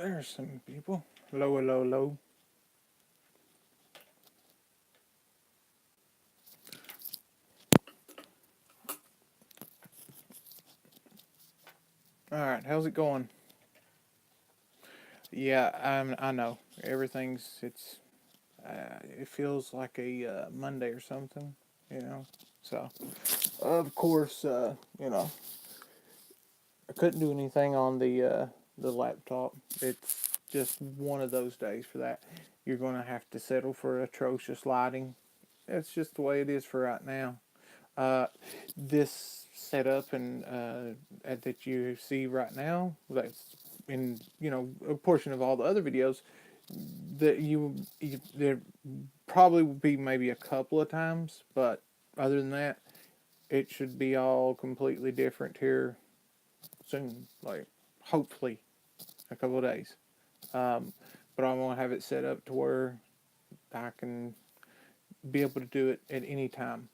There's some people. Low, low, low. All right, how's it going? Yeah, I know everything's. It feels like a Monday or something, you know. So, of course, I couldn't do anything on the laptop. It's just one of those days for that. You're going to have to settle for atrocious lighting. It's just the way it is for right now. Uh, this setup and that you see right now, that's in a portion of all the other videos that you there probably will be maybe a couple of times, but other than that, it should be all completely different here soon. Like hopefully a couple of days. Um, but I want to have it set up to where I can be able to do it at any time.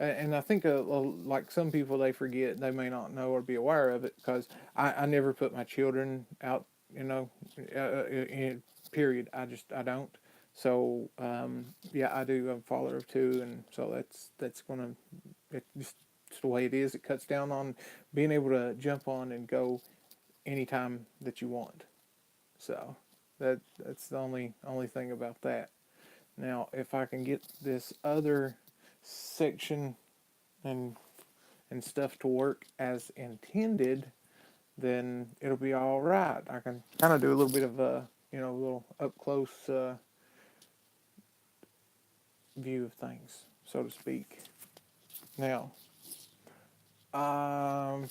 And I think like some people, they forget, they may not know or be aware of it because I never put my children out, you know, in period. I don't. So yeah, I do. I'm a father of two, and so that's gonna it's the way it is. It cuts down on being able to jump on and go anytime that you want. So that's the only thing about that. Now, if I can get this other section and stuff to work as intended, then it'll be all right. I can kind of do a little bit of a a little up close view of things, so to speak. Now, I'm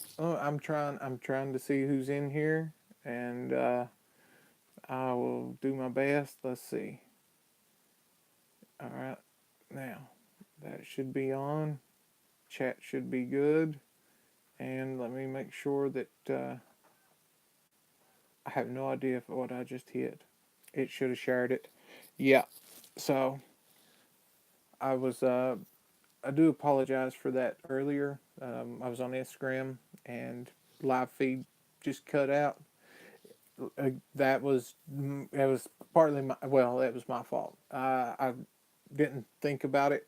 trying to see who's in here, and I will do my best. Let's see. All right, now that should be on. Chat should be good. And let me make sure that I have no idea if what I just hit. It should have shared it. Yeah. So I was. I do apologize for that earlier. I was on Instagram and live feed just cut out. That was partly my that was my fault. I didn't think about it.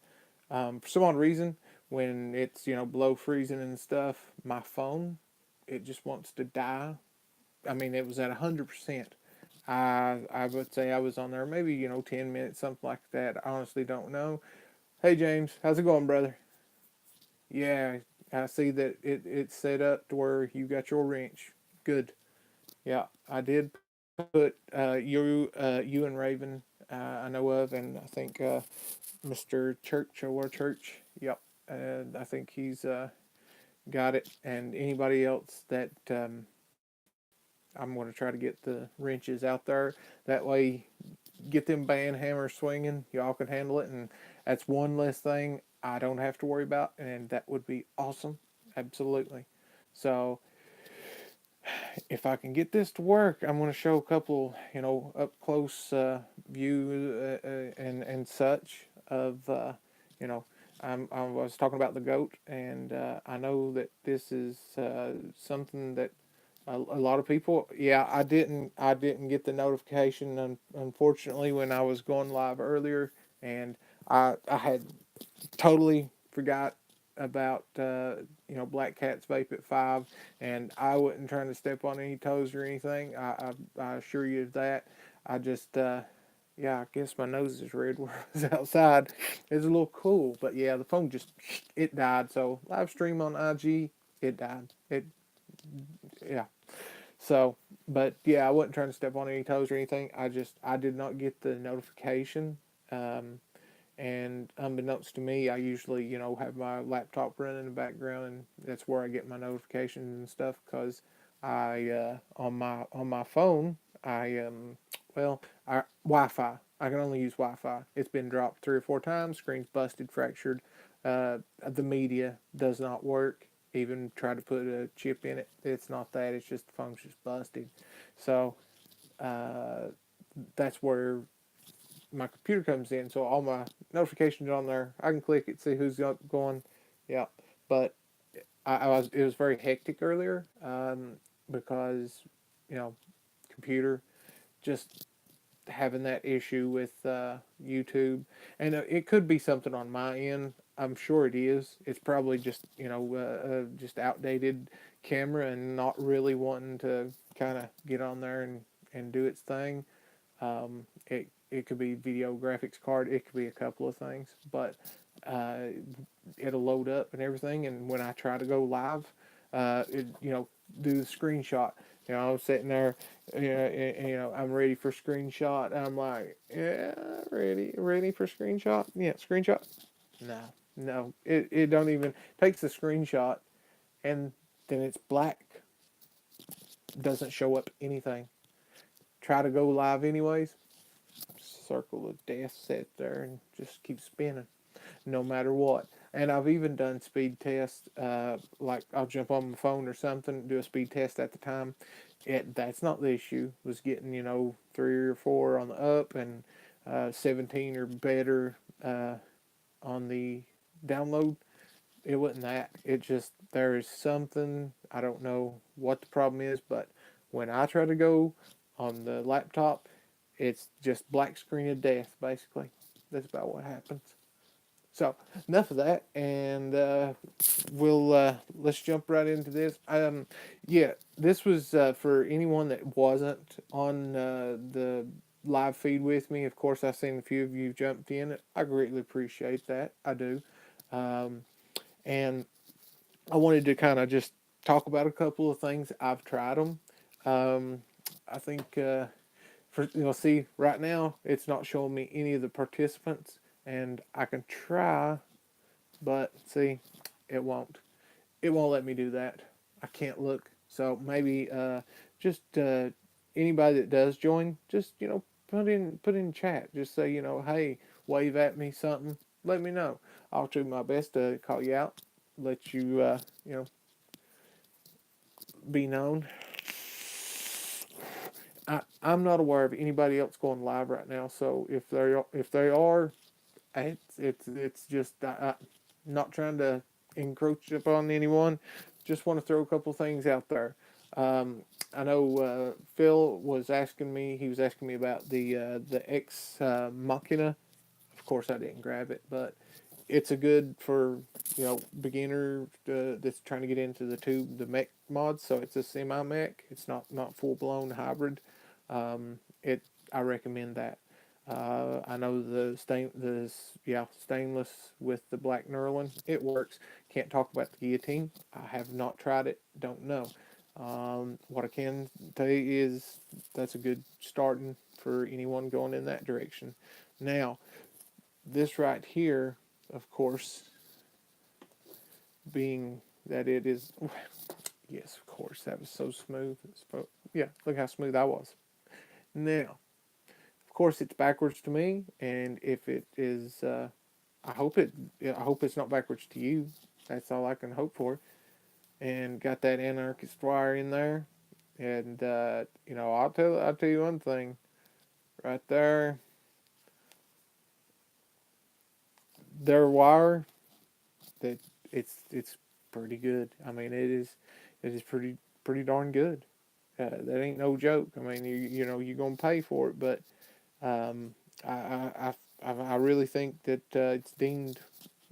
For some odd reason, when it's below freezing and stuff, my phone it just wants to die. I mean, it was at 100%. I would say I was on there maybe 10 minutes, something like that. I honestly don't know. Hey James, how's it going, brother? Yeah, I see that it's set up to where you got your wrench. Good. Yeah, I did put you and Raven I know of, and I think Mr. Church or Church. Yep, and I think he's got it. And anybody else that I'm going to try to get the wrenches out there. That way, get them band hammers swinging. Y'all can handle it, and that's one less thing I don't have to worry about, and that would be awesome. Absolutely. So, if I can get this to work, I'm going to show a couple, up close view and such of, you know, I was talking about the goat, and I know that this is something that a lot of people. Yeah, I didn't get the notification unfortunately when I was going live earlier, and I had totally forgot about Black Cat's Vape at 5, and I wasn't trying to step on any toes or anything. I assure you of that. I just yeah, I guess my nose is red where I was outside. It's a little cool, but yeah, the phone just it died. So live stream on IG, it died. It yeah. So, but yeah, I wasn't trying to step on any toes or anything. I did not get the notification. Um, and unbeknownst to me, I usually have my laptop running in the background, and that's where I get my notifications and stuff. Because I on my phone I Wi-Fi. I can only use Wi-Fi. It's been dropped 3 or 4 times. Screen's busted, fractured. The media does not work. Even tried to put a chip in it. It's not that. It's just the phone's just busted. So uh, that's where my computer comes in, so all my notifications are on there. I can click it, see who's going. Yeah, but I was it was very hectic earlier because you know computer. just having that issue with YouTube, and it could be something on my end. I'm sure it is. It's probably just just outdated camera and not really wanting to kind of get on there and do its thing. It could be video graphics card. It could be a couple of things, but uh, it'll load up and everything. And when I try to go live, do the screenshot. I'm sitting there, I'm ready for screenshot. I'm like, yeah, ready for screenshot. Yeah, screenshot. No, it don't even takes the screenshot, and then it's black. Doesn't show up anything. Try to go live anyways. Circle of death set there and just keep spinning, no matter what. And I've even done speed tests, like I'll jump on my phone or something, do a speed test at the time. That's not the issue. It was getting 3 or 4 on the up and 17 or better on the download. It wasn't that. It just there is something, I don't know what the problem is, but when I try to go on the laptop, it's just black screen of death, basically. That's about what happens. So enough of that, and let's jump right into this. Yeah, this was for anyone that wasn't on the live feed with me. Of course, I've seen a few of you jumped in. I greatly appreciate that. I do, and I wanted to kind of just talk about a couple of things. I've tried them. I think see right now it's not showing me any of the participants, and I can try, but see, it won't. It won't let me do that. I can't look. So maybe just anybody that does join, just put in chat. Just say hey, wave at me something. Let me know. I'll do my best to call you out. Let you be known. I'm not aware of anybody else going live right now. So if they are, it's just not trying to encroach upon anyone. Just want to throw a couple things out there. I know Phil was asking me. He was asking me about the X Machina. Of course, I didn't grab it, but it's a good for beginner that's trying to get into the mech mod. So it's a semi mech. It's not full blown hybrid. It I recommend that. I know stainless with the black knurling. It works. Can't talk about the guillotine. I have not tried it. Don't know. What I can tell you is that's a good starting for anyone going in that direction. Now, this right here, of course, being that it is, yes, of course, that was so smooth. Yeah, look how smooth I was. Now, of course, it's backwards to me, and if it is, I hope it's not backwards to you. That's all I can hope for. And got that anarchist wire in there, and I'll tell you one thing, right there, their wire, that it's pretty good. I mean, it is pretty darn good. That ain't no joke. I mean, you're gonna pay for it, but um, I really think that it's deemed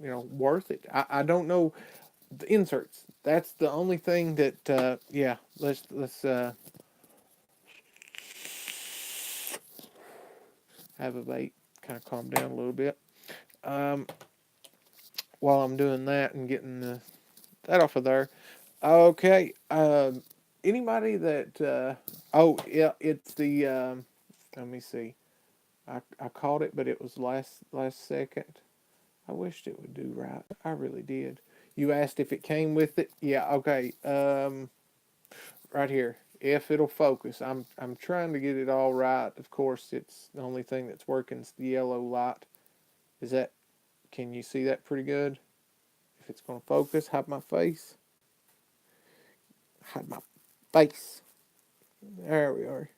worth it. I don't know the inserts. That's the only thing that yeah. Let's have a bait. Kind of calm down a little bit. Um, while I'm doing that and getting that off of there. Okay. Anybody that oh yeah, it's the let me see. I caught it, but it was last second. I wished it would do right. I really did. You asked if it came with it. Yeah. Okay. Right here. If it'll focus, I'm trying to get it all right. Of course, it's the only thing that's working is the yellow light. Is that? Can you see that pretty good? If it's going to focus, hide my face. Hide my face. There we are.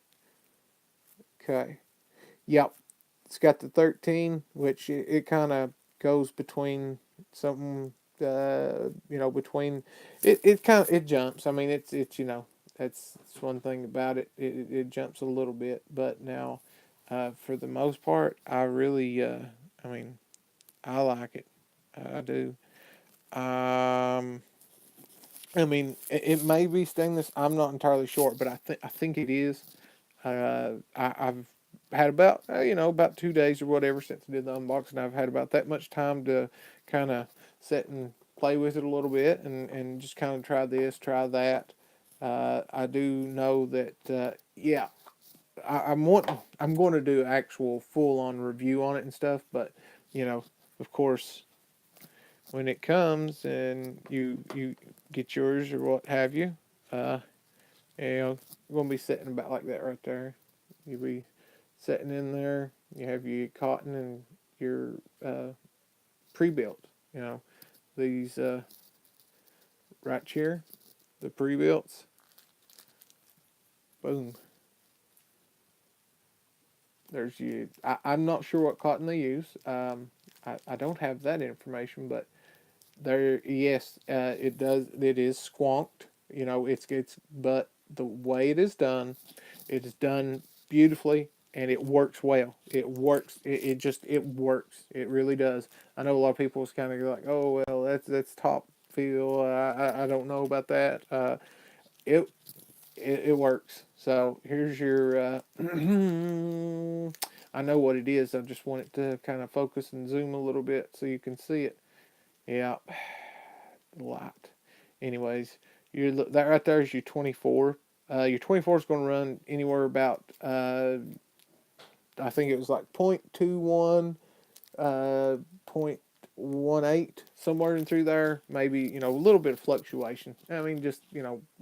Okay. Yep. It's got the 13, which it kind of goes between something, between it kind of it jumps. I mean, it's That's one thing about it. It jumps a little bit, but now, for the most part, I really, I mean, I like it. I do. Um, I mean, it may be stainless. I'm not entirely sure, but I think it is. I've had about about 2 days or whatever since I did the unboxing. I've had about that much time to kind of sit and play with it a little bit and just kind of try this, try that. I do know that yeah, I'm going to do actual full on review on it and stuff, but of course when it comes and you get yours or what have you, uh, you're gonna be sitting about like that right there. You'll be sitting in there. You have your cotton and your pre-built. You know these right here, the pre-builts. Boom. There's you. I'm not sure what cotton they use. I don't have that information, but there, yes, it does. It is squonked. But the way it is done beautifully, and it works well. It works. It works. It really does. I know a lot of people was kind of like, oh well, that's top feel. I don't know about that. It it works. So here's your. I know what it is. I just want it to kind of focus and zoom a little bit so you can see it. Yeah, light. Anyways, that right there is your 24. Your 24 is going to run anywhere about I think it was like 0.21, 0.18, somewhere in through there. Maybe a little bit of fluctuation. I mean, just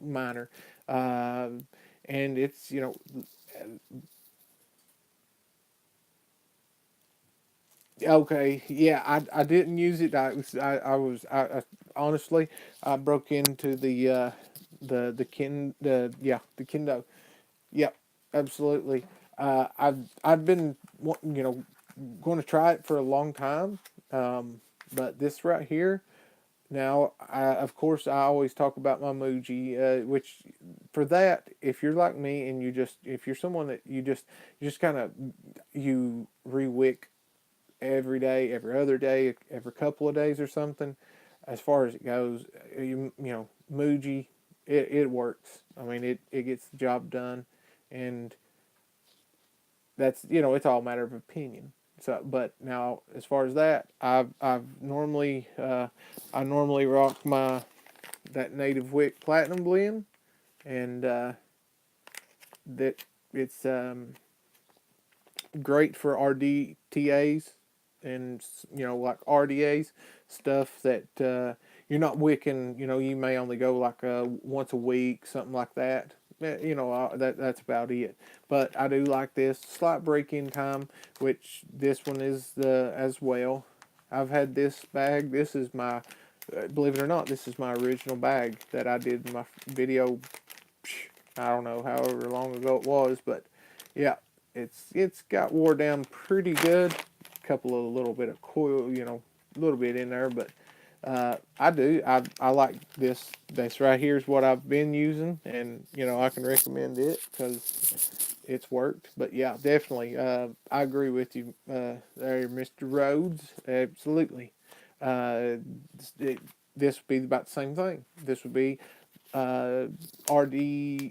minor. Uh, and it's okay, yeah, I didn't use it. I honestly I broke into the kin the yeah the kendo. Yep, absolutely. I've been going to try it for a long time, but this right here now, of course, I always talk about my Muji, which for that, if you're like me and if you're someone that you just kind of you rewick every day, every other day, every couple of days or something. As far as it goes, Muji, it works. I mean, it gets the job done, and that's it's all a matter of opinion. So, but now as far as that, I've normally I normally rock my that Native Wick Platinum blend, and that it's great for RDTAs and like RDAs stuff that you're not wicking. You may only go like once a week, something like that. That's about it. But I do like this slight break-in time, which this one is as well. I've had this bag. This is my, believe it or not, this is my original bag that I did in my video. I don't know however long ago it was, but yeah, it's got wore down pretty good. A couple of little bit of coil, a little bit in there, but I like this. This right here is what I've been using, and I can recommend it because it's worked. But yeah, definitely, I agree with you there, Mr. Rhodes. Absolutely. Uh, it, this would be about the same thing. This would be uh, RDTAs,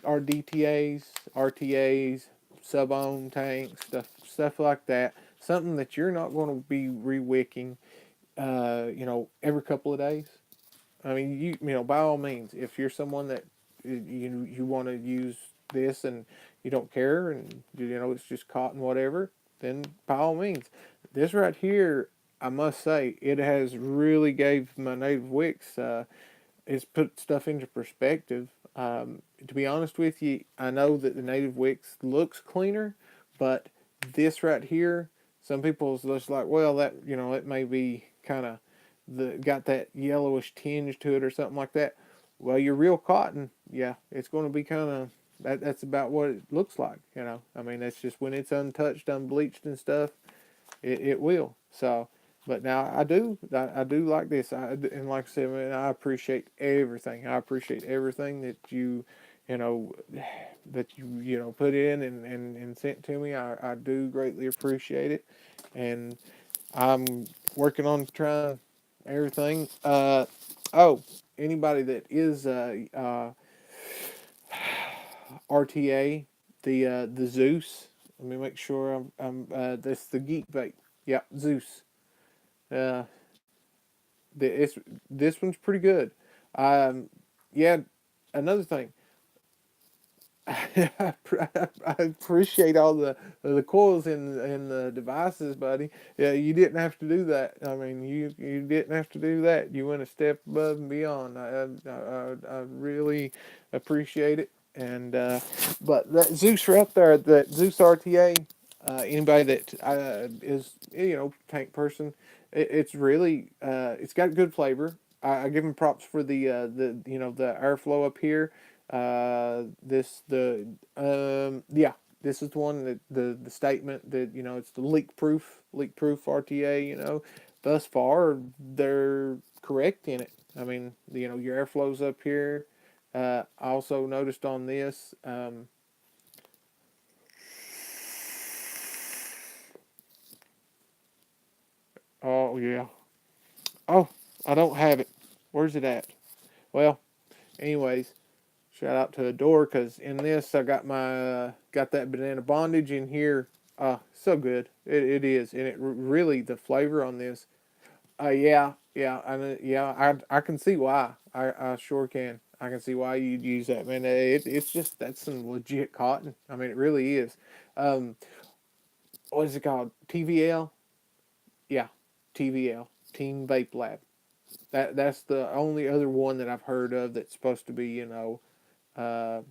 RTAs, sub-ohm tanks, stuff like that. Something that you're not going to be re-wicking, every couple of days. I mean, by all means, if you're someone that you want to use this and you don't care and it's just cotton whatever, then by all means. This right here, I must say, it has really gave my native wicks. It's put stuff into perspective. To be honest with you, I know that the native wicks looks cleaner, but this right here, some people's just like, well, that it may be kind of got that yellowish tinge to it or something like that. Well, your real cotton, yeah, it's going to be kind of that's about what it looks like. I mean, that's just when it's untouched, unbleached and stuff. It will. So, but now I do like this. And like I said, man, I appreciate everything. I appreciate everything that you you know, that you know put in and sent to me. I do greatly appreciate it, and I'm working on trying everything. Oh, anybody that is RTA, the Zeus. Let me make sure that's the Geek Vape. Yeah, Zeus. Uh, it's this one's pretty good. Um, yeah, another thing. I appreciate all the coils in the devices, buddy. Yeah, you didn't have to do that. I mean, you didn't have to do that. You went a step above and beyond. I really appreciate it. And but that Zeus right there, that Zeus RTA. Anybody that is tank person, it's really it's got good flavor. I give them props for the airflow up here. This the yeah, this is the one that the statement that it's the leak proof RTA. Thus far they're correct in it. I mean, your airflow's up here. I also noticed on this. Oh yeah. Oh, I don't have it. Where's it at? Well, anyways, shout out to Adore because in this I got my got that banana bondage in here. So good. It is, and really the flavor on this. Yeah, yeah, yeah. I can see why. I sure can. I can see why you'd use that, man. It's just that's some legit cotton. I mean, it really is. Um, what is it called? TVL. Yeah, TVL. Team Vape Lab. That's the only other one that I've heard of that's supposed to be. Uh,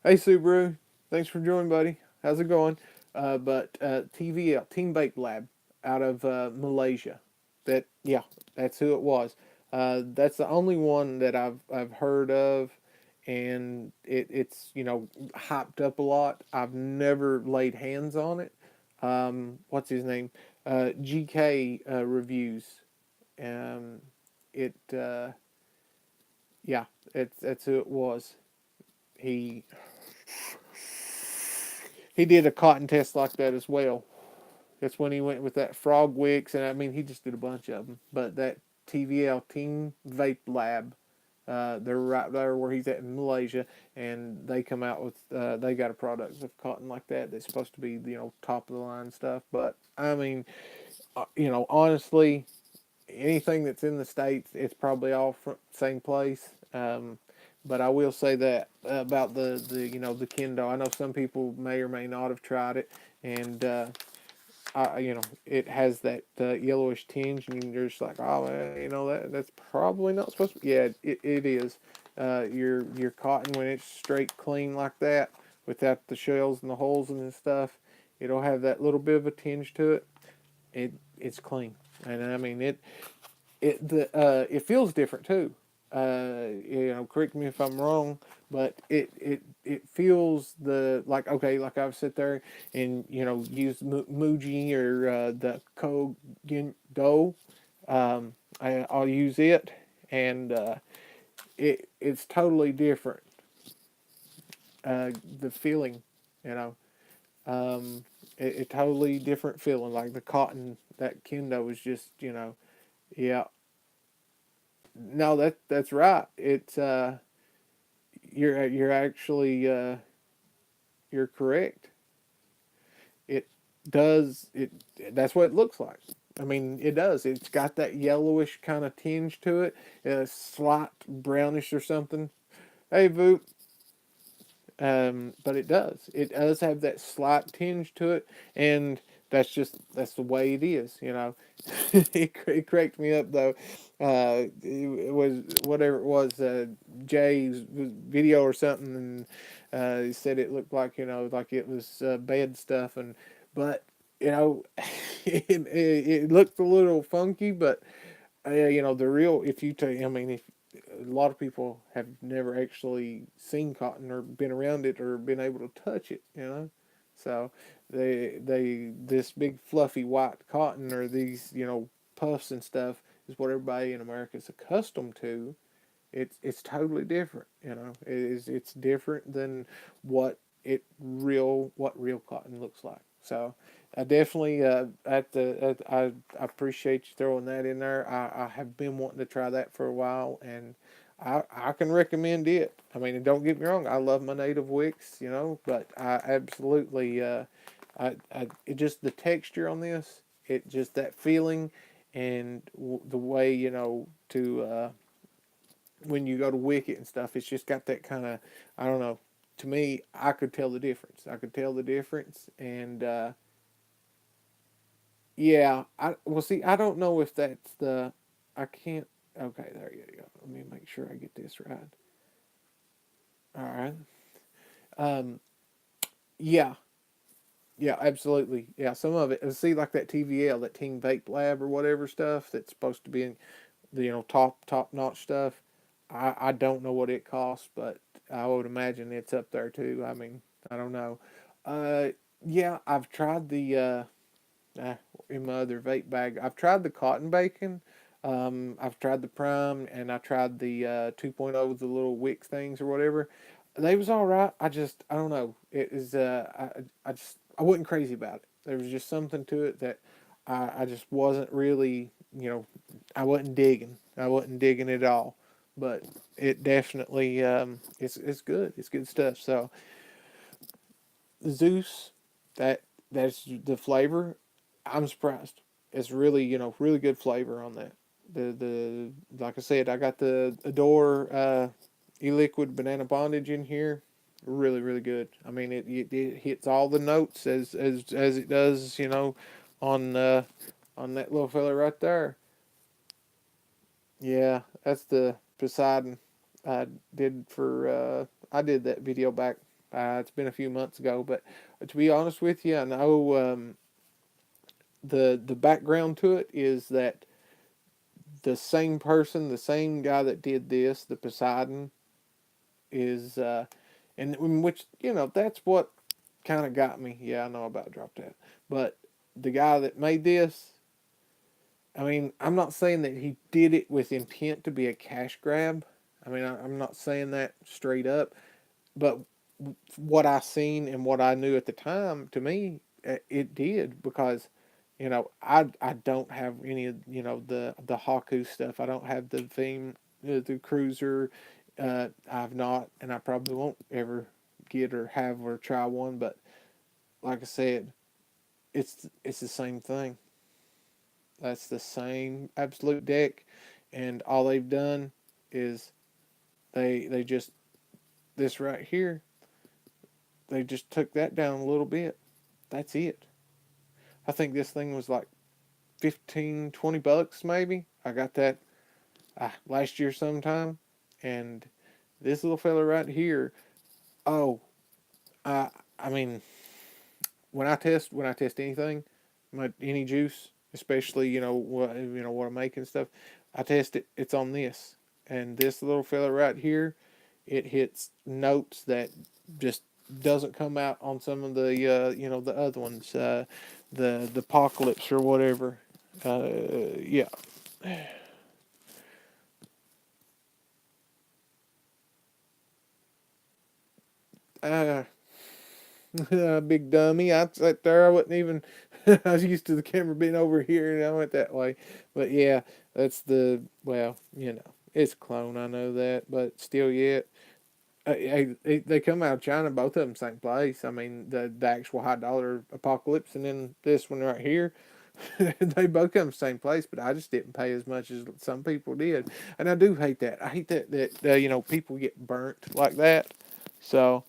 hey Subaru, thanks for joining, buddy. How's it going? But TVL Team Vape Lab out of Malaysia. That's who it was. That's the only one that I've heard of, and it's hyped up a lot. I've never laid hands on it. What's his name? GK reviews. Um, it yeah, that's who it was. He he did a cotton test like that as well. That's when he went with that Frog Wicks, and I mean he just did a bunch of them. But that TVL Team Vape Lab, they're right there where he's at in Malaysia, and they come out with they got a product of cotton like that that's supposed to be top of the line stuff. But I mean, honestly, anything that's in the states, it's probably all from same place. But I will say that about the Kendo. I know some people may or may not have tried it, and it has that yellowish tinge, and you're just like, oh man, that's probably not supposed to. Yeah, it is. Your cotton when it's straight clean like that, without the shells and the holes and stuff, it'll have that little bit of a tinge to it. It's clean, and I mean it feels different too. Correct me if I'm wrong, but it feels like okay, like I've sit there and use Muji or the Kogindo. I'll use it, and it's totally different. The feeling, you know, it totally different feeling. Like the cotton, that Kendo is just yeah. No, that's right. It's you're actually you're correct. It it that's what it looks like. I mean, it does. It's got that yellowish kind of tinge to it, slight brownish or something. Hey, Voop. But it does. It does have that slight tinge to it, and that's the way it is. It cracked me up though. It was whatever it was, Jay's video or something, and he said it looked like like it was bad stuff, but it looked a little funky, but the real if you take, I mean, if a lot of people have never actually seen cotton or been around it or been able to touch it, so they this big fluffy white cotton or these puffs and stuff is what everybody in America is accustomed to, It's totally different. You know, it's different than what real cotton looks like. So I definitely I appreciate you throwing that in there. I have been wanting to try that for a while, and I can recommend it. I mean, don't get me wrong, I love my native wicks, you know, but I absolutely it just the texture on this, it just that feeling, and the way, you know, to when you go to wick it and stuff, it's just got that kind of, I don't know. To me, I could tell the difference. I could tell the difference, and yeah, I well see. I don't know if that's the. I can't. Okay, there you go. Let me make sure I get this right. All right. Um. Yeah. Yeah. Absolutely. Yeah. Some of it. See, like that TVL, that Team Vape Lab or whatever stuff that's supposed to be in the, you know, top notch stuff. I don't know what it costs, but I would imagine it's up there too. I mean, I don't know. Uh. Yeah. I've tried the uh, in my other vape bag. I've tried the cotton bacon. I've tried the prime, and I tried the 2.0, the little wick things or whatever. They was all right. I don't know. It is I wasn't crazy about it. There was just something to it that I just wasn't really, you know, I wasn't digging. I wasn't digging it all. But it definitely it's good. It's good stuff. So Zeus, that that's the flavor. I'm surprised. It's really, you know, really good flavor on that. The like I said, I got the Adore e-liquid banana bondage in here. Really, really good. I mean, it hits all the notes as it does, you know, on that little fella right there. Yeah, that's the Poseidon I did for I did that video back. It's been a few months ago, but to be honest with you, I know the background to it is that the same person, the same guy that did this, the Poseidon, is and which, you know, that's what kind of got me. Yeah, I know about drop that, but the guy that made this, I mean, I'm not saying that he did it with intent to be a cash grab. I mean, I'm not saying that straight up, but what I seen and what I knew at the time, to me, it did, because, you know, I don't have any of, you know, the Haku stuff. I don't have the theme, the cruiser. I've not, and I probably won't ever get or have or try one. But like I said, it's the same thing. That's the same absolute deck, and all they've done is they just, this right here, they just took that down a little bit. That's it. I think this thing was like 15, $20 maybe. I got that last year sometime, and this little fella right here. Oh, I mean, when I test anything, any juice, especially, you know what I make and stuff, I test it. It's on this, and this little fella right here, it hits notes that just doesn't come out on some of the the other ones, the apocalypse or whatever. Yeah. Uh, big dummy. I sat there. I wasn't even. I was used to the camera being over here, and I went that way. But yeah, that's the, well, it's a clone. I know that, but still, yet they come out of China. Both of them same place. I mean, the actual $100 Apocalypse, and then this one right here. They both come from the same place, but I just didn't pay as much as some people did, and I do hate that. I hate that people get burnt like that. So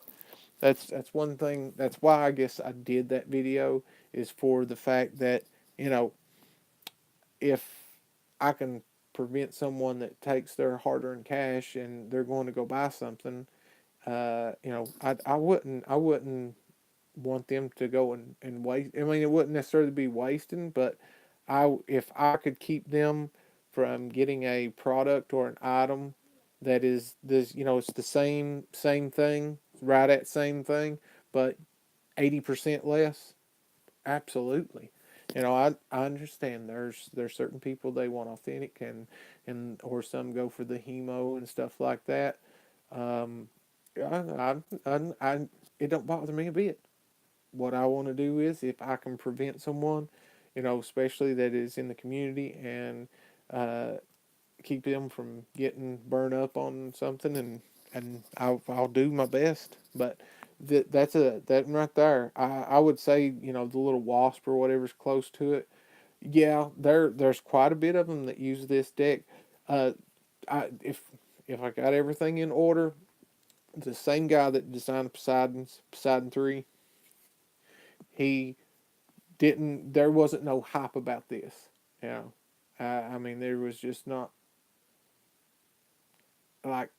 that's one thing. That's why I guess I did that video, is for the fact that, you know if I can prevent someone that takes their hard-earned cash and they're going to go buy something, I wouldn't want them to go and waste. I mean, it wouldn't necessarily be wasting, but if I could keep them from getting a product or an item that is this, it's the same thing, right at same thing, but 80% less, absolutely. You know, I understand there's certain people they want authentic and or some go for the hemo and stuff like that. Um, I it don't bother me a bit. What I want to do is if I can prevent someone, you know, especially that is in the community and uh, keep them from getting burned up on something, and I'll do my best. But that right there. I would say, you know, the little wasp or whatever's close to it. Yeah, there's quite a bit of them that use this deck. Uh, if I got everything in order, the same guy that designed Poseidon 3, he didn't. There wasn't no hype about this. You know, I mean, there was just not like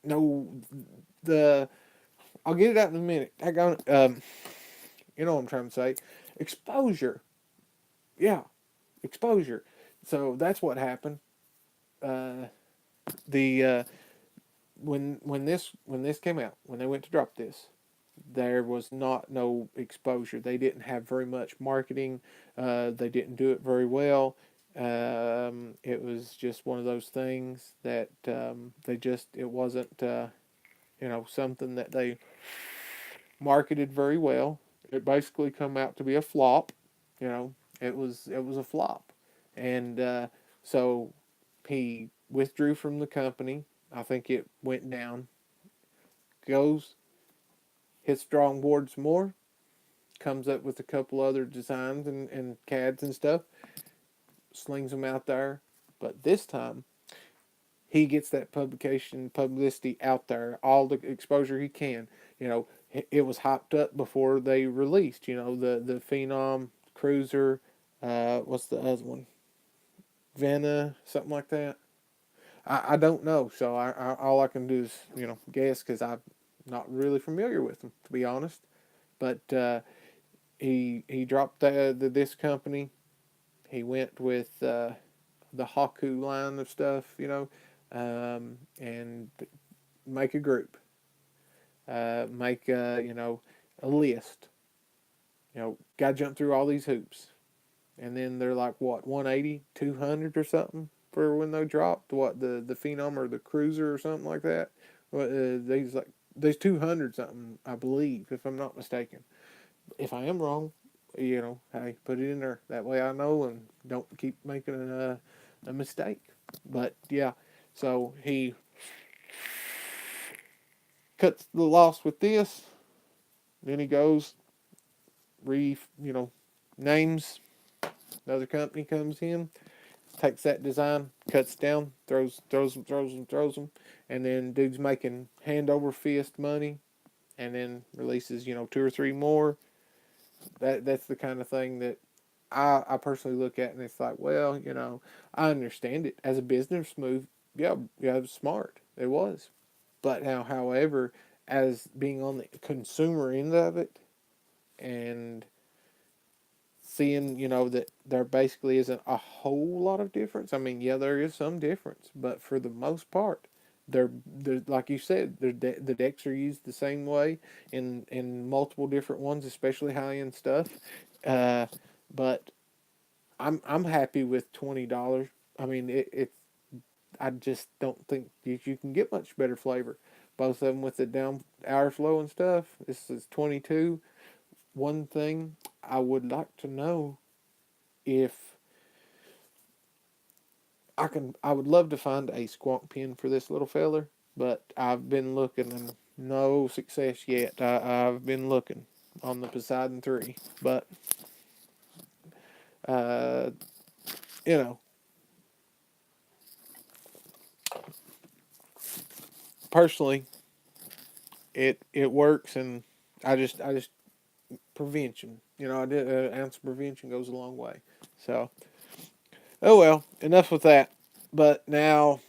no the. I'll get it out in a minute. I got you know what I'm trying to say. Exposure, yeah, exposure. So that's what happened. Uh, the when this came out, when they went to drop this, there was not no exposure. They didn't have very much marketing. They didn't do it very well. It was just one of those things that they just it wasn't you know something that they marketed very well. It basically come out to be a flop. You know, it was a flop, and so he withdrew from the company. I think it went down. Goes hits drawing boards more. Comes up with a couple other designs and CADs and stuff. Slings them out there, but this time he gets that publicity out there, all the exposure he can. You know, it was hyped up before they released. You know, the Phenom Cruiser, what's the other one? Vena, something like that. I don't know, so all I can do is guess because I'm not really familiar with them to be honest. But he dropped this company. He went with the Haku line of stuff, and make a group, make a list. Got to jump through all these hoops, and then they're like what 180, 200 or something for when they dropped what the Phenom or the Cruiser or something like that. What these 200 something I believe if I'm not mistaken. If I am wrong, hey, put it in there. That way I know and don't keep making a mistake. But yeah, so he cuts the loss with this. Then he goes, names. Another company comes in, takes that design, cuts down, throws them, and then dude's making hand over fist money, and then releases two or three more. That's the kind of thing that I personally look at, and it's like, well, I understand it as a business move. Yeah, it was smart. It was, but now, however, as being on the consumer end of it, and seeing that there basically isn't a whole lot of difference. I mean, yeah, there is some difference, but for the most part, they're like you said, the decks are used the same way in multiple different ones, especially high end stuff. Uh, but I'm happy with $20. I mean, it's I just don't think you can get much better flavor. Both of them with the down hour flow and stuff. This is 22. One thing I would like to know if I would love to find a squonk pin for this little feller, but I've been looking and no success yet. I've been looking on the Poseidon 3, but uh, you know, personally, it works, and I just prevention. I did an ounce of prevention goes a long way. So, oh well, enough with that. But now,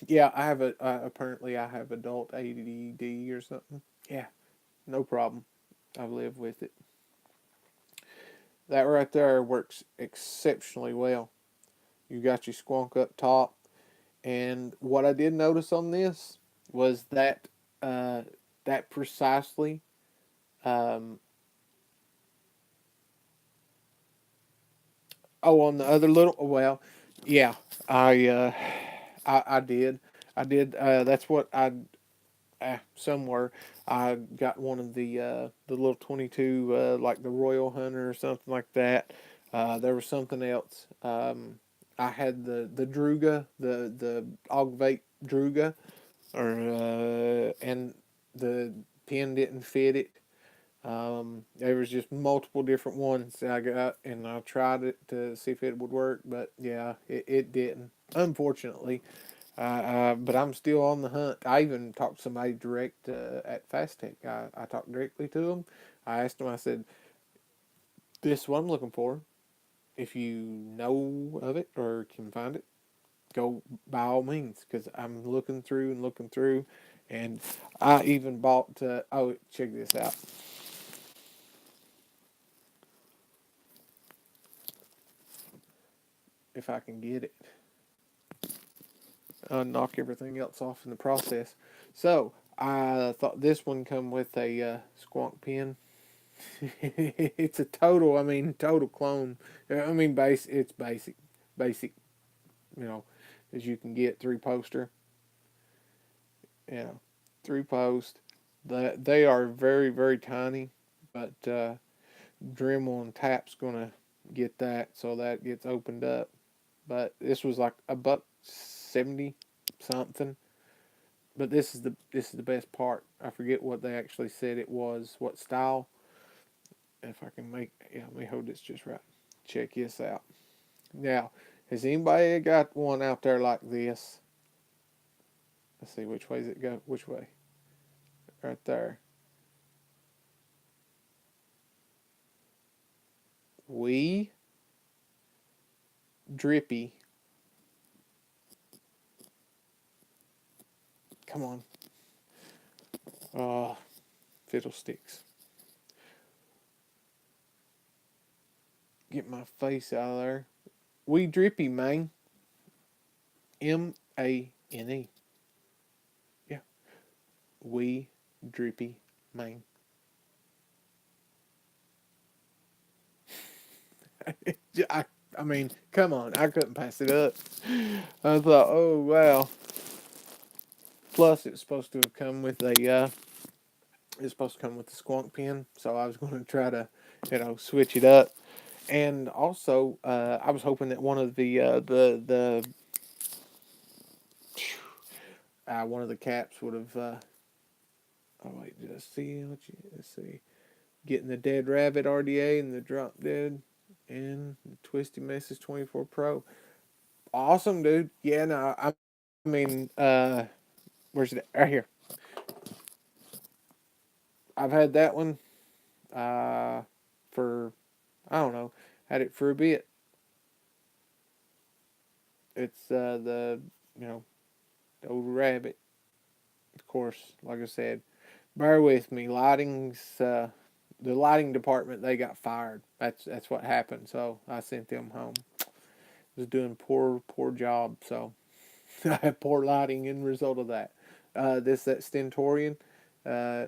yeah, I have apparently I have adult ADD or something. Yeah, no problem. I've lived with it. That right there works exceptionally well. You got your squonk up top, and what I did notice on this was that that precisely um, Oh, on the other little, well, yeah, I uh, I did, I did. That's what I somewhere I got one of the little 22 like the Royal Hunter or something like that. There was something else. I had the Druga, the Og Vape Druga, or and the pin didn't fit it. There was just multiple different ones that I got, and I tried it to see if it would work, but yeah, it didn't. Unfortunately, but I'm still on the hunt. I even talked to somebody direct at Fasttech. I talked directly to them. I asked them. I said, "This is what I'm looking for. If you know of it or can find it, go by all means, because I'm looking through and looking through, and I even bought. Oh, check this out. If I can get it, knock everything else off in the process. So I thought this one come with a squonk pin. It's a total. I mean, total clone. I mean, It's basic. You know, as you can get, three poster. You know, three post. They are very very tiny, but Dremel and Tap's gonna get that, so that gets opened up. But this was like a buck 70 something. But this is the best part. I forget what they actually said it was. What style? If I can make, yeah, let me hold this just right. Check this out. Now, has anybody got one out there like this? Let's see, which way does it go? Which way? Right there. We drippy. Come on. Oh, fiddlesticks. Get my face out of there. We drippy, man. Mane. Yeah. We drippy, man. I, I mean, come on. I couldn't pass it up. I thought, oh, wow. Plus, it's supposed to have come with a, it's supposed to come with the squonk pin. So I was going to try to, switch it up. And also, I was hoping that one of one of the caps would have, oh, wait, did I see? Let's see. Getting the Dead Rabbit RDA and the Drop Dead and the Twisty Message 24 Pro. Awesome, dude. Yeah, no, I mean, where's it? Right here. I've had that one for, I don't know, had it for a bit. It's you know, the old rabbit. Of course, like I said, bear with me. The lighting department, they got fired. That's what happened. So I sent them home. Was doing poor job. So I have poor lighting in result of that. That Stentorian. Uh,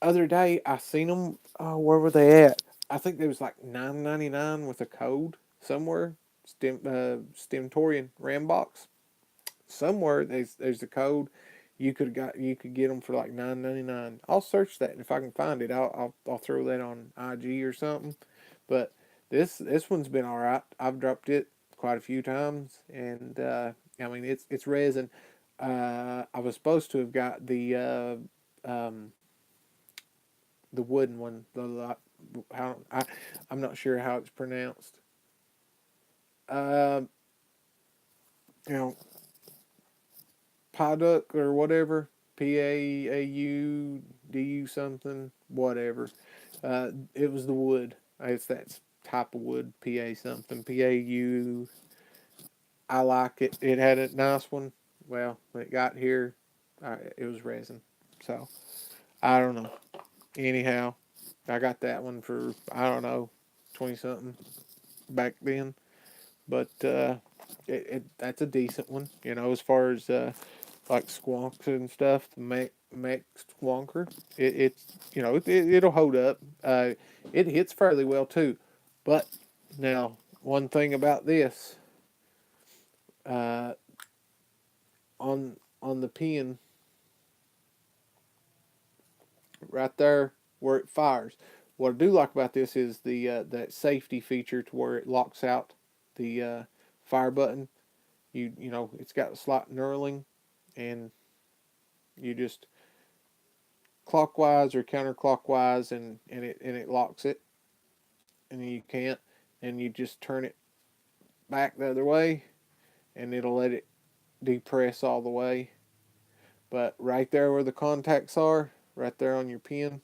Other day I seen them. Where were they at? I think there was like $9.99 with a code somewhere. Stentorian Rambox. Somewhere there's a code. You could get them for like $9.99. I'll search that, and if I can find it, I'll throw that on IG or something. But this one's been all right. I've dropped it quite a few times, and I mean it's resin. I was supposed to have got the wooden one. How I'm not sure how it's pronounced. Uh, you know, Paduck or whatever. Paudu something, whatever. It was the wood. It's that type of wood. Pa something. Pau. I like it. It had a nice one. Well, when it got here, it was resin. So I don't know. Anyhow, I got that one for, I don't know, 20 something back then. But that's a decent one, as far as like squonks and stuff. The Mac squonker, it's it'll hold up. It hits fairly well too, but now one thing about this, on the pin right there where it fires. What I do like about this is the that safety feature to where it locks out the fire button. You know, it's got a slight knurling, and you just clockwise or counterclockwise, and it locks it, and you can't, and you just turn it back the other way, and it'll let it depress all the way. But right there where the contacts are, right there on your pin,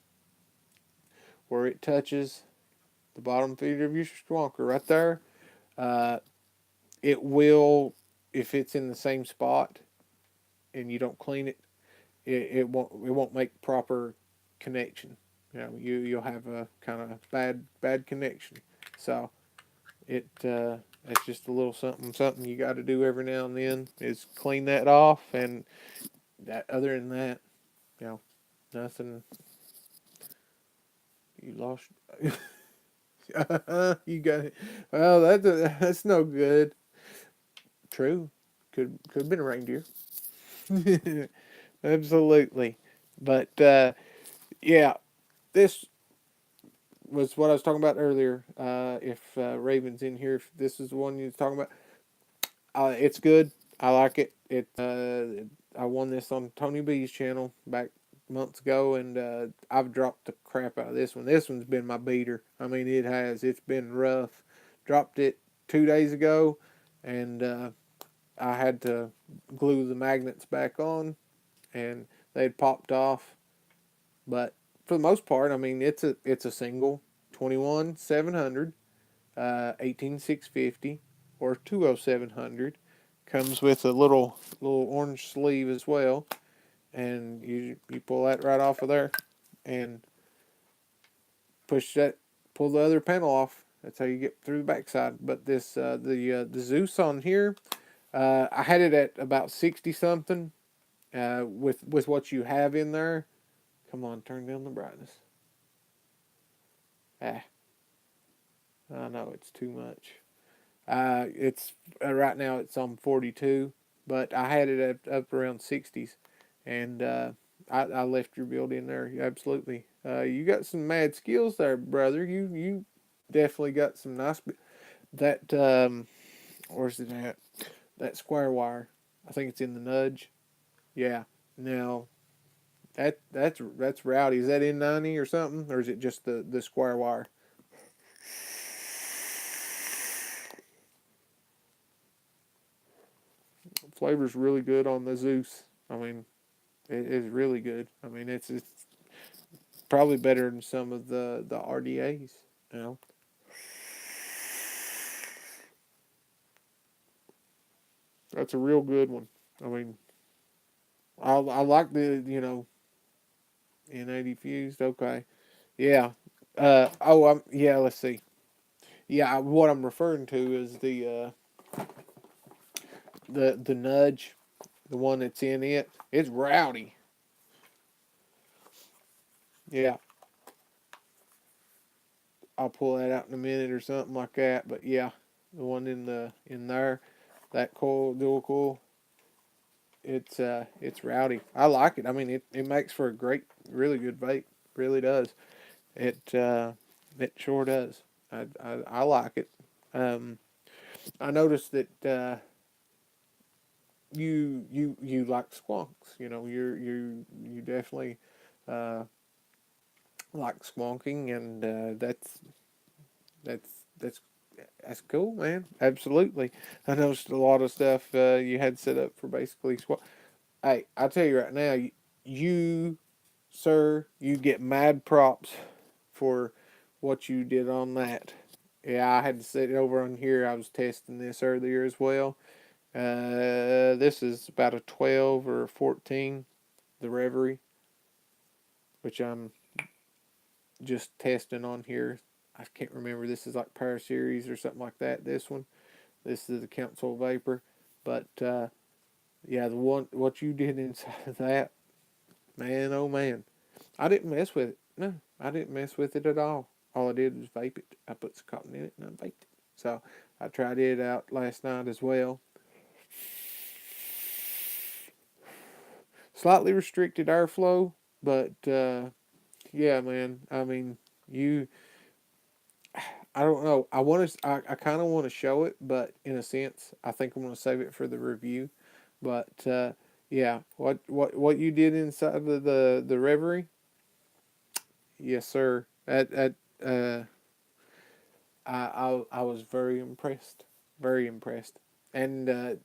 where it touches the bottom feeder of your squonker, right there, uh, it will, if it's in the same spot and you don't clean it, it won't make proper connection. You know, you'll have a kind of bad connection. So it's just a little something you got to do every now and then is clean that off, and that other than that, you know, nothing. You lost. You got it. Well, that's no good. True, could have been a reindeer. Absolutely, but yeah, this was what I was talking about earlier. If Raven's in here, if this is the one you're talking about, it's good. I like it. I won this on Tony B's channel back months ago, and I've dropped the crap out of this one. This one's been my beater. I mean, it has. It's been rough. Dropped it 2 days ago, and I had to glue the magnets back on, and they'd popped off. But for the most part, I mean, it's a single 21-700, 18-650, or 20700. Comes with a little orange sleeve as well, and you pull that right off of there, and pull the other panel off. That's how you get through the backside. But this the Zeus on here, I had it at about 60 something. With what you have in there, come on, turn down the brightness. Ah, I know it's too much. It's right now it's on 42, but I had it up around 60s, and I left your build in there. Absolutely, you got some mad skills there, brother. You definitely got some nice. That where's it at? That square wire. I think it's in the nudge. Yeah. Now that's rowdy. Is that N90 or something, or is it just the square wire? Flavor's really good on the Zeus. I mean, it is really good. I mean, it's probably better than some of the RDAs. You know, that's a real good one. I mean, I like the N80 fused. Okay, yeah. Yeah. Let's see. Yeah, what I'm referring to is the nudge, the one that's in it. It's rowdy. Yeah, I'll pull that out in a minute or something like that. But yeah, the one in there, that coil, dual coil, it's rowdy. I like it. I mean, it makes for a great, really good vape. Really does. It sure does. I like it. Um, I noticed that you like squonks. You know, you definitely uh, like squonking, and that's that's that's cool, man. Absolutely. I noticed a lot of stuff you had set up for basically squonk. Hey, I'll tell you right now, you sir, you get mad props for what you did on that. Yeah, I had to sit over on here. I was testing this earlier as well. This is about a 12 or a 14, the Reverie, which I'm just testing on here. I can't remember. This is like Power Series or something like that. This is the Council Vapor. But yeah, the one what you did inside of that, man, oh man, I didn't mess with it. No, I didn't mess with it at all. All I did was vape it. I put some cotton in it and I vaped it. So I tried it out last night as well. Slightly restricted airflow, but yeah, man. I mean, you. I don't know. I kind of want to show it, but in a sense, I think I'm going to save it for the review. But yeah, what you did inside of the Reverie, yes, sir. That uh, I was very impressed, very impressed, and the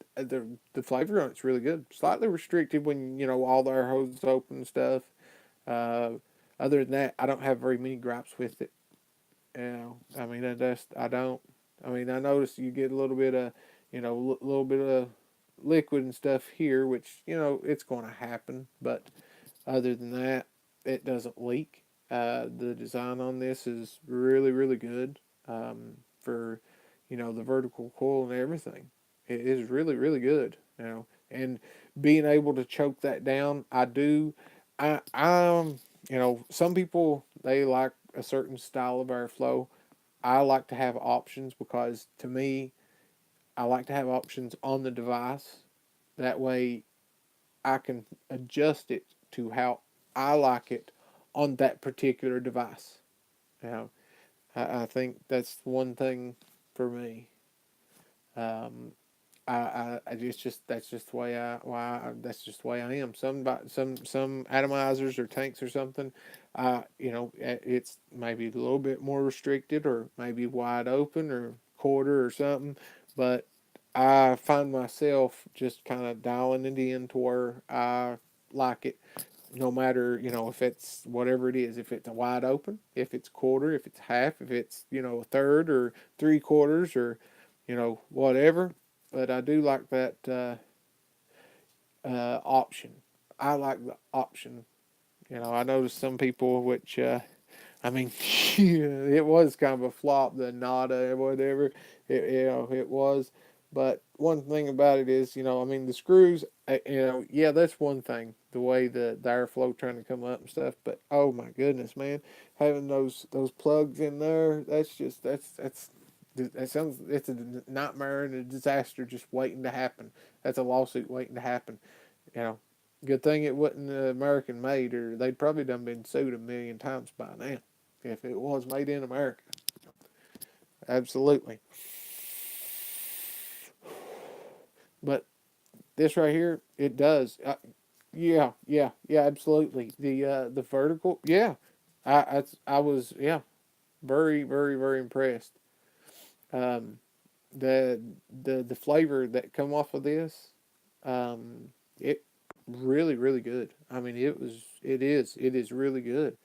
flavor on it's really good. Slightly restricted when all the air hoses open and stuff. Uh, Other than that, I don't have very many gripes with it. I mean, I don't. I mean, I noticed you get a little bit of, little bit of liquid and stuff here, which it's going to happen. But other than that, it doesn't leak. The design on this is really, really good for, the vertical coil and everything. It is really, really good. And being able to choke that down, I do. Some people they like a certain style of airflow. I like to have options because to me, I like to have options on the device. That way, I can adjust it to how I like it on that particular device. Now, I think that's one thing for me. Um, it's just that's just the way that's just the way I am. Some atomizers or tanks or something, it's maybe a little bit more restricted or maybe wide open or quarter or something, but I find myself just kind of dialing it in to where I like it. No matter if it's whatever it is, if it's a wide open, if it's quarter, if it's half, if it's a third or three quarters or whatever. But I do like that option. I like the option. I noticed some people, which I mean, it was kind of a flop, the nada or whatever. It was. But one thing about it is, I mean, the screws, yeah, that's one thing, the way the airflow trying to come up and stuff. But oh my goodness, man, having those plugs in there, that sounds it's a nightmare and a disaster just waiting to happen. That's a lawsuit waiting to happen. You know, good thing it wasn't American made, or they'd probably done been sued a million times by now if it was made in America. Absolutely. But this right here, it does. Yeah, absolutely. The vertical, yeah. I was very very very impressed. Um, the the flavor that come off of this, it really really good. I mean, it is really good.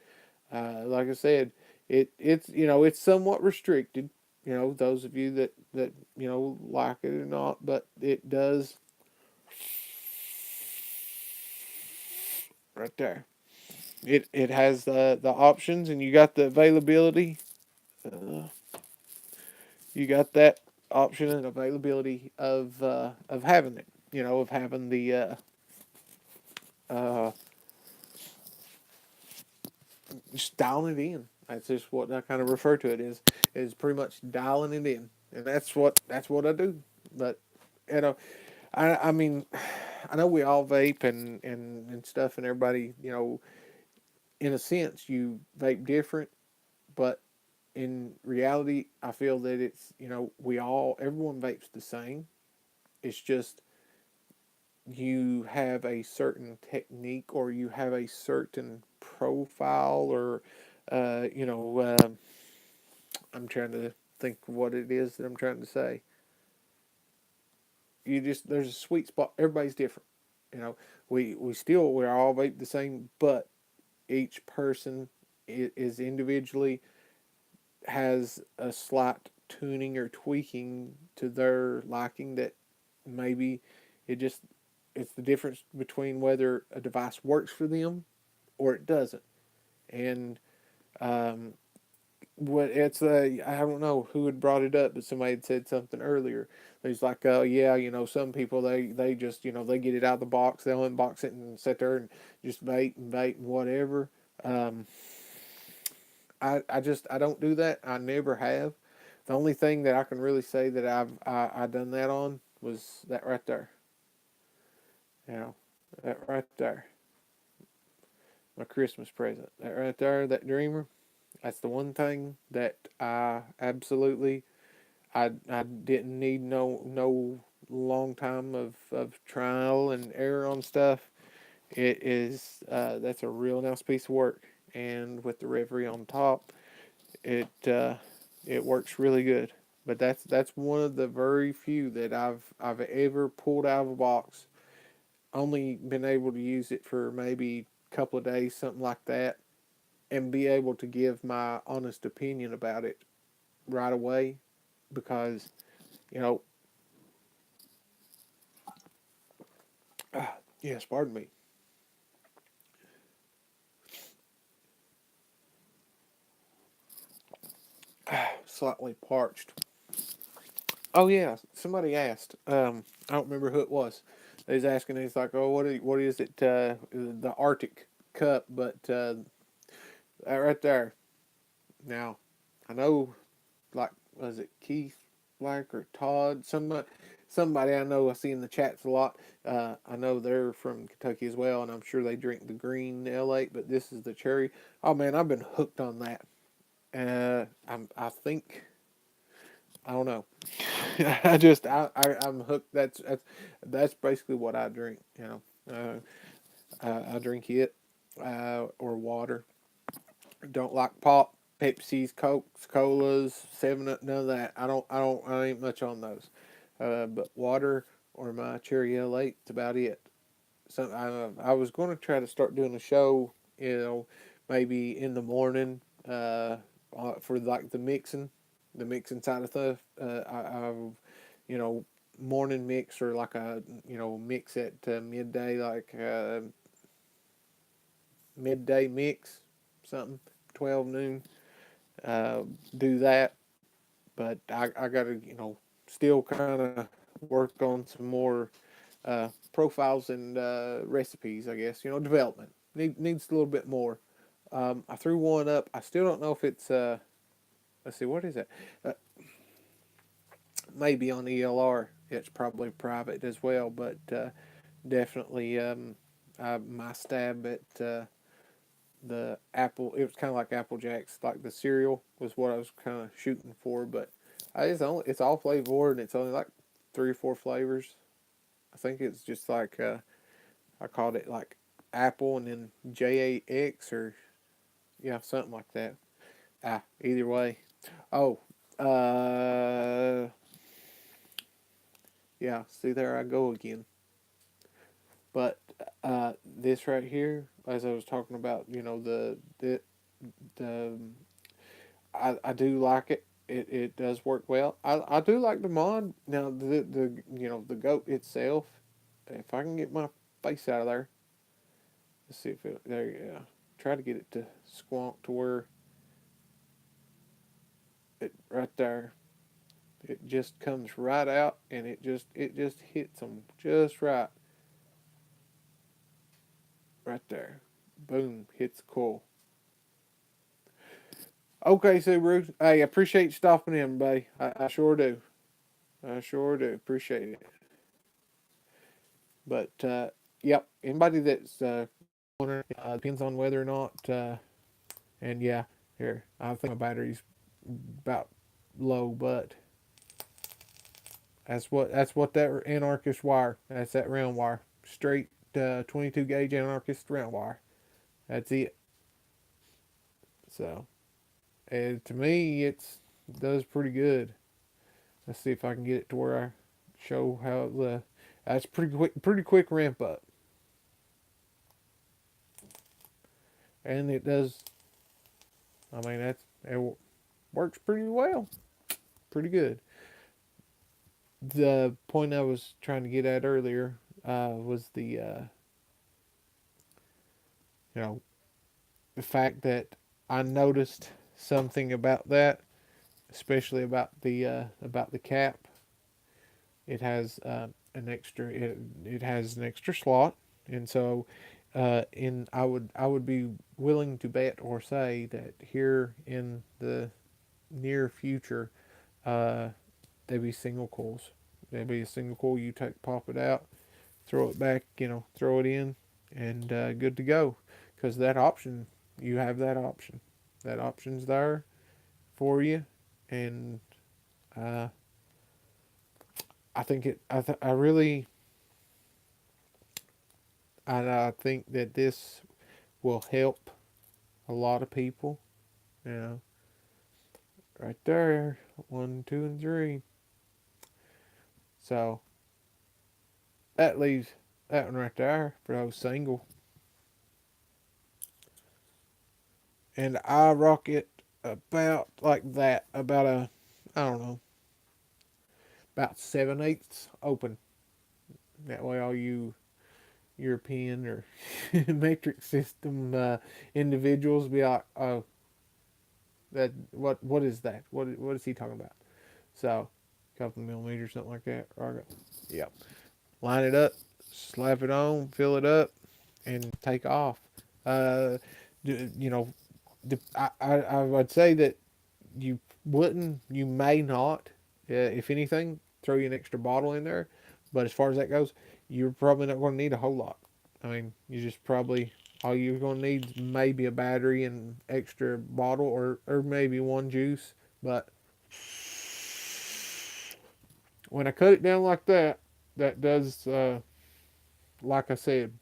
Like I said, it's somewhat restricted. Those of you that like it or not, but it does right there. It has the options, and you got the availability. Uh, you got that option and availability of having it. Of having the uh, just dialing it in. That's just what I kind of refer to it is pretty much dialing it in, and that's what I do. But you know, I mean, I know we all vape and stuff, and everybody in a sense you vape different, but in reality, I feel that it's everyone vapes the same. It's just you have a certain technique or you have a certain profile or I'm trying to think of what it is that I'm trying to say. There's a sweet spot. Everybody's different. You know, we're all vape the same, but each person is individually has a slight tuning or tweaking to their liking that maybe it just it's the difference between whether a device works for them or it doesn't. And um, what it's I don't know who had brought it up, but somebody had said something earlier. He's like, oh yeah, some people they just they get it out of the box, they'll unbox it and sit there and just vape and whatever. Um, I don't do that. I never have. The only thing that I can really say that I done that on was that right there. You know, that right there. My Christmas present. That right there, that Dreamer. That's the one thing that I absolutely I didn't need no long time of trial and error on stuff. It is that's a real nice piece of work, and with the Reverie on top, it it works really good. But that's one of the very few that I've ever pulled out of a box. Only been able to use it for maybe a couple of days, something like that, and be able to give my honest opinion about it right away, because you know, yes, pardon me, slightly parched. Oh yeah, somebody asked. I don't remember who it was. They was asking. He's like, "Oh, what is it? The Arctic cup?" But that right there. Now, I know, like, was it Keith Black or Todd? Somebody I know I see in the chats a lot. I know they're from Kentucky as well, and I'm sure they drink the green L8. But this is the cherry. Oh man, I've been hooked on that. I think I don't know. I'm hooked. That's basically what I drink. You know, I drink it or water. Don't like pop, Pepsis, Cokes, Colas, 7 Up, none of that. I ain't much on those. But water or my Cherry L8, that's about it. So I was going to try to start doing a show, maybe in the morning, for like the mixing side of stuff. You know, morning mix, or like a mix at midday, like midday mix, something 12 noon. Uh, do that, but I got to still kind of work on some more profiles and recipes. I guess development needs a little bit more. I threw one up. I still don't know if it's let's see, what is it? Uh, Maybe on ELR. It's probably private as well, but definitely my stab at the apple. It was kind of like Apple Jacks, like the cereal was what I was kind of shooting for. But it's all flavor, and it's only like 3 or 4 flavors. I think it's just like I called it like apple and then JAX, or yeah, something like that. Either way. Oh, uh, yeah. See, there I go again. But this right here, as I was talking about, the I do like it. It does work well. I do like the mod. Now the goat itself. If I can get my face out of there, let's see if it there. Yeah, try to get it to squonk to where it right there. It just comes right out, and it just hits them just right there. Boom, hits the coil. Okay, Subaru. Hey, I appreciate you stopping in, buddy. I sure do. I sure do. Appreciate it. But yep, anybody that's wondering, depends on whether or not. And yeah, here I think my battery's about low, but that's what that anarchist wire. That's that round wire, straight 22 gauge anarchist round wire. That's it. So, and to me, it does pretty good. Let's see if I can get it to where I show how the. That's pretty quick ramp up, and it does. I mean, it works pretty well, pretty good. The point I was trying to get at earlier was you know the fact that I noticed something about that, especially about the cap. It has it has an extra slot, and so in I would be willing to bet or say that here in the near future, They'd be single coils. They'd be a single coil. You pop it out, throw it back, throw it in, and good to go. Because that option, you have that option. That option's there for you, and uh, I think it. I really, I think that this will help a lot of people. You know, right there, 1, 2, and 3. So that leaves that one right there for those single. And I rock it about like that, about I don't know, about 7/8 open. That way, all you European or metric system individuals be like, oh, that what is that? What is he talking about? So, a couple of millimeters, something like that. Yep. Line it up, slap it on, fill it up, and take off. Uh, you know, I would say that you may not, if anything, throw you an extra bottle in there. But as far as that goes, you're probably not going to need a whole lot. I mean, you just probably, all you're going to need is maybe a battery and extra bottle, or maybe one juice. But when I cut it down like that, that does, like I said,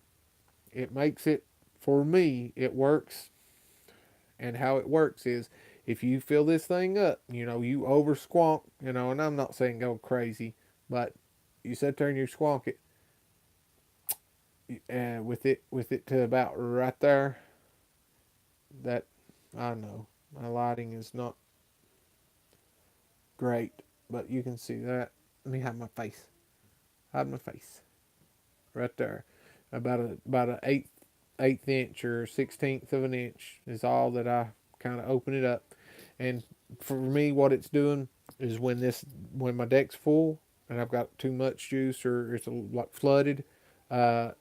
it makes it, for me, it works. And how it works is, if you fill this thing up, you over squonk, and I'm not saying go crazy, but you sit there and you squonk it, and with it to about right there. That, I know my lighting is not great, but you can see that. Let me hide my face. Hide my face. Right there, about a eighth inch or 16th of an inch is all that I kind of open it up. And for me, what it's doing is, when my deck's full and I've got too much juice, or it's like flooded, uh,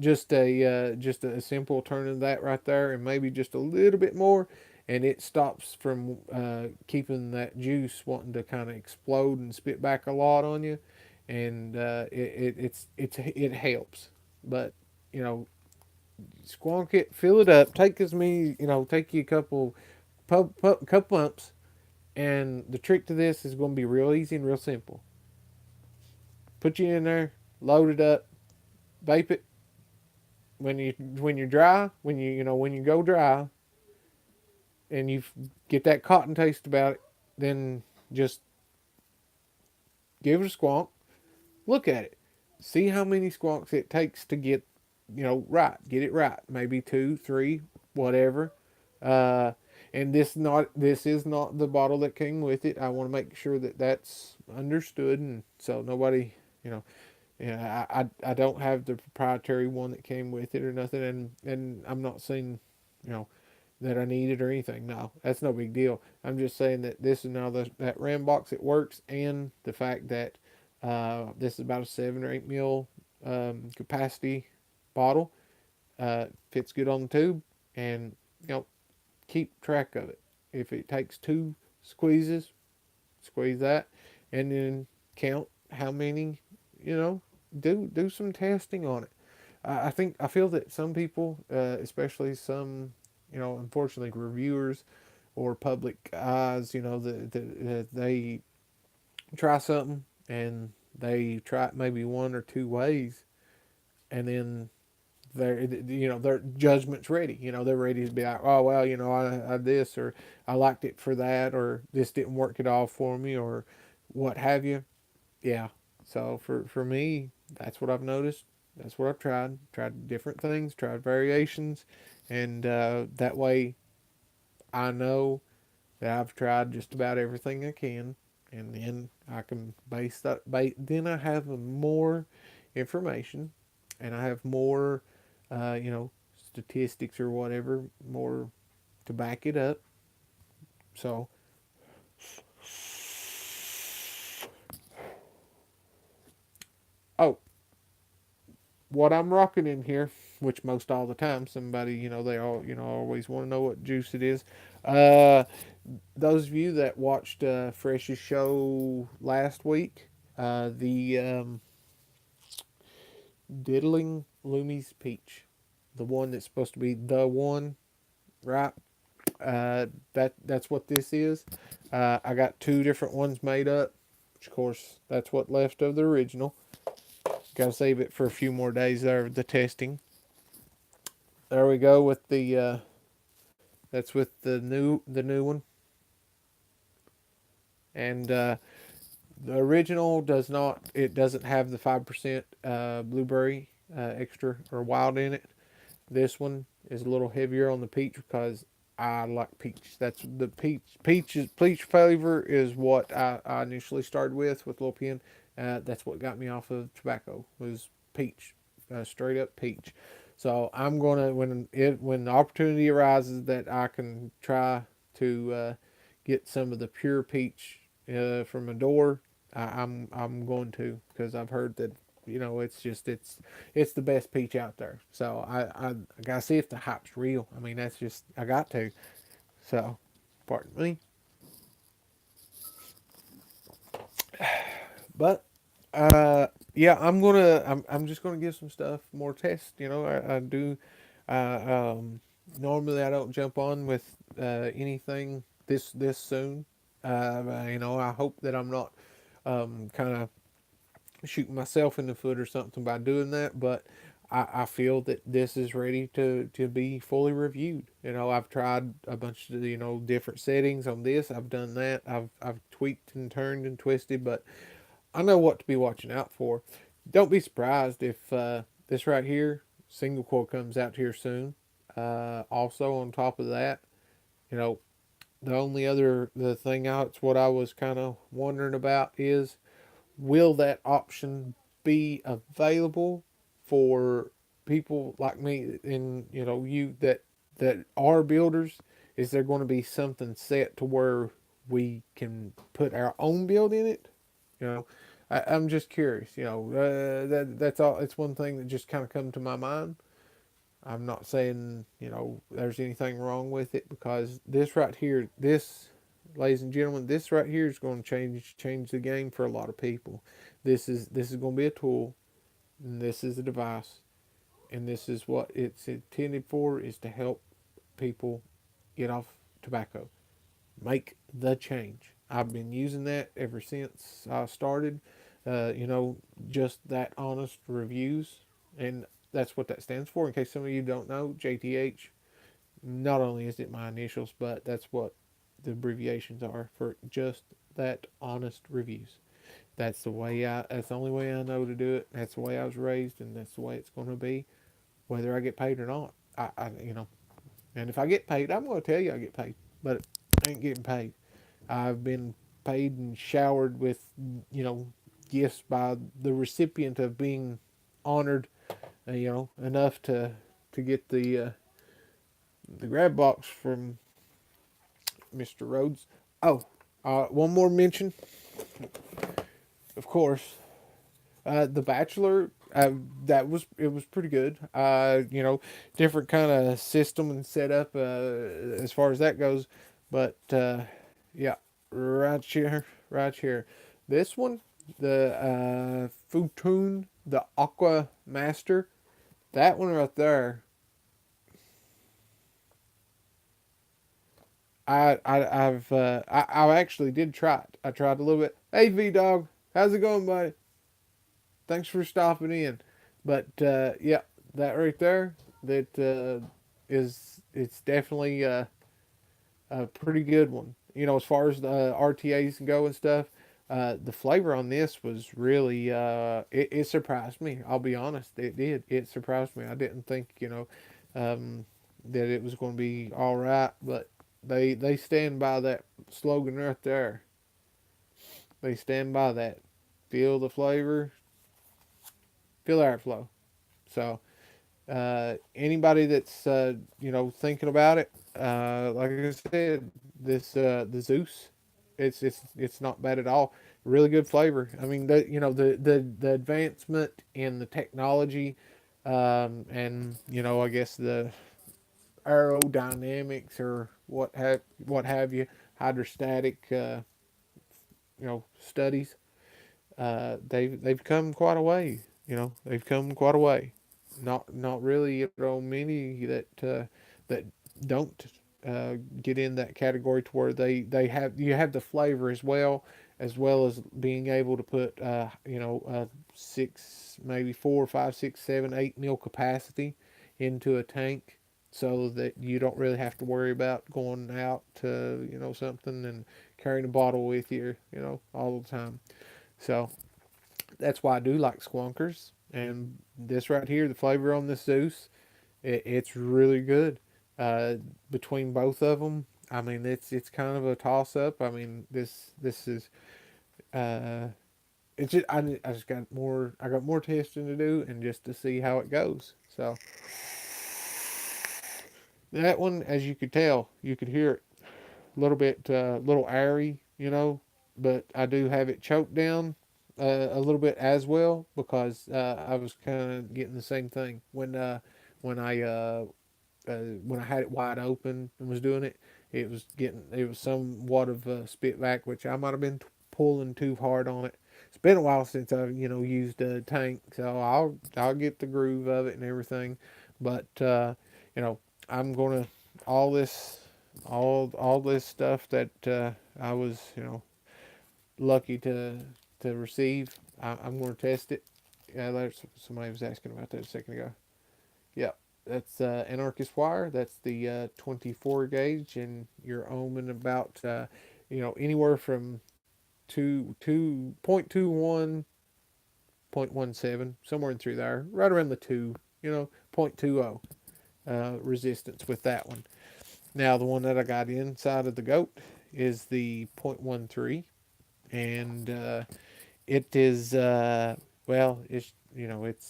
just a simple turn of that right there, and maybe just a little bit more, and it stops from keeping that juice wanting to kind of explode and spit back a lot on you, and it helps. But you know, squonk it, fill it up, take you a couple pumps, and the trick to this is going to be real easy and real simple. Put you in there, load it up, vape it. When you're dry, when you go dry, and you get that cotton taste about it, then just give it a squonk. Look at it, see how many squonks it takes to get right. Get it right. Maybe 2, 3, whatever. Uh, and this is not the bottle that came with it. I want to make sure that that's understood, and so nobody, you know, yeah, I don't have the proprietary one that came with it or nothing, and I'm not saying, you know, that I need it or anything. No, that's no big deal. I'm just saying that this is now that RAM box, it works, and the fact that this is about a 7 or 8 mil capacity bottle, fits good on the tube, and keep track of it. If it takes 2 squeezes, squeeze that, and then count how many, do some testing on it. I feel that some people, especially some, unfortunately, reviewers or public eyes, they try something, and they try it maybe 1 or 2 ways, and then their judgment's ready. They're ready to be like, oh well, I this, or I liked it for that, or this didn't work at all for me, or what have you. Yeah. So for me, that's what I've noticed. That's what I've tried. Tried different things, tried variations, and that way I know that I've tried just about everything I can, and then I can base that. Then I have more information, and I have more, statistics or whatever, more to back it up. So, oh, what I'm rocking in here, which most all the time somebody, they all, always want to know what juice it is. those of you that watched Fresh's show last week, the Diddling Loomies Peach, the one that's supposed to be the one, right? That's what this is. I got two different ones made up, which of course that's what left of the original. Got to save it for a few more days there of the testing. There we go with the that's with the new one, and the original doesn't have the 5% blueberry extra or wild in it. This one is a little heavier on the peach because I like peach. That's the peach flavor is what I initially started with Lil Pen. That's what got me off of tobacco was peach, straight up peach. So I'm gonna when the opportunity arises that I can try to get some of the pure peach from a door, I'm going to, because I've heard that it's the best peach out there. So I gotta see if the hype's real. I mean, that's just I got to. So, pardon me. But yeah, I'm just gonna give some stuff more tests. I do. Normally I don't jump on with anything this soon. I hope that I'm not kind of shooting myself in the foot or something by doing that, but I feel that this is ready to be fully reviewed. I've tried a bunch of different settings on this. I've done that. I've tweaked and turned and twisted, but I know what to be watching out for. Don't be surprised if this right here single coil comes out here soon. Also on top of that, you know, the thing out, what I was kind of wondering about is, will that option be available for people like me and you that are builders? Is there going to be something set to where we can put our own build in it? I'm just curious. That's all. It's one thing that just kind of come to my mind. I'm not saying there's anything wrong with it, because this right here, ladies and gentlemen, this right here is going to change the game for a lot of people. This is going to be a tool, and this is a device, and this is what it's intended for, is to help people get off tobacco, make the change. I've been using that ever since I started. Just that honest reviews, and that's what that stands for. In case some of you don't know, JTH. Not only is it my initials, but that's what the abbreviations are for just that honest reviews. That's the only way I know to do it. That's the way I was raised, and that's the way it's going to be, whether I get paid or not. And if I get paid, I'm going to tell you I get paid, but I ain't getting paid. I've been paid and showered with, gifts by the recipient of being honored, enough to get the grab box from Mr. Rhodes. Oh, one more mention, of course. The Bachelor, it was pretty good. Different kind of system and setup as far as that goes, but yeah, right here, this one, the Futoon, the Aqua Master, that one right there. I actually did try it. I tried a little bit. Hey V Dog, how's it going, buddy? Thanks for stopping in. But yeah, that right there, that it's definitely a pretty good one. As far as the RTAs go and stuff, the flavor on this was really it surprised me. I'll be honest, it did. It surprised me. I didn't think that it was going to be all right, but they stand by that slogan right there. They stand by that. Feel the flavor, feel the airflow. So anybody that's thinking about it, like I said, this the Zeus, it's not bad at all. Really good flavor. I mean, the advancement in the technology, and I guess the aerodynamics or what have you hydrostatic, studies, they've come quite a way. They've come quite a way. Not really, many that don't get in that category to where they have you have the flavor as well as being able to put six, maybe 4, 5, 6, 7, 8 mil capacity into a tank, so that you don't really have to worry about going out to something and carrying a bottle with you all the time. So that's why I do like Squonkers. And this right here, the flavor on this Zeus, it's really good. Uh, Between both of them, I mean, it's kind of a toss up. I mean, this is uh, it's just I just got more, I got more testing to do, and just to see how it goes. So that one, as you could tell, you could hear it a little bit, little airy, but I do have it choked down a little bit as well, because I was kind of getting the same thing when I when I had it wide open and was doing it. It was somewhat of a spit back, which I might have been pulling too hard on it. It's been a while since I've used a tank, so I'll get the groove of it and everything. But you know I'm gonna all this all this stuff that I was lucky to receive. I'm going to test it. Yeah, there's somebody was asking about that a second ago. Yeah, that's anarchist wire. That's the 24 gauge, and you're ohming about anywhere from 2.21, 0.17, somewhere in through there, right around the 2, 0.20 resistance with that one. Now the one that I got inside of the G.O.A.T is the 0.13, and it is it's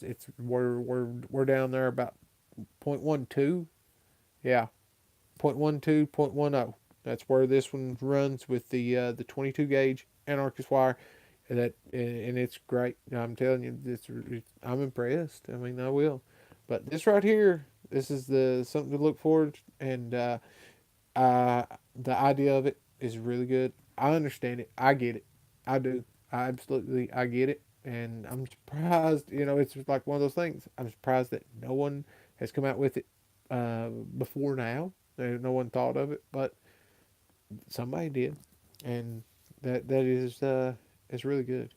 it's we're down there about 0.12. Yeah, 0.12, 0.10. That's where this one runs with the 22 gauge anarchist wire. And it's great. I'm telling you, I'm impressed. I mean, I will. But this right here, this is the something to look forward. And the idea of it is really good. I understand it. I get it. I do. I get it. And I'm surprised. It's like one of those things. I'm surprised that no one has come out with it before now. No one thought of it, but somebody did, and that is really good,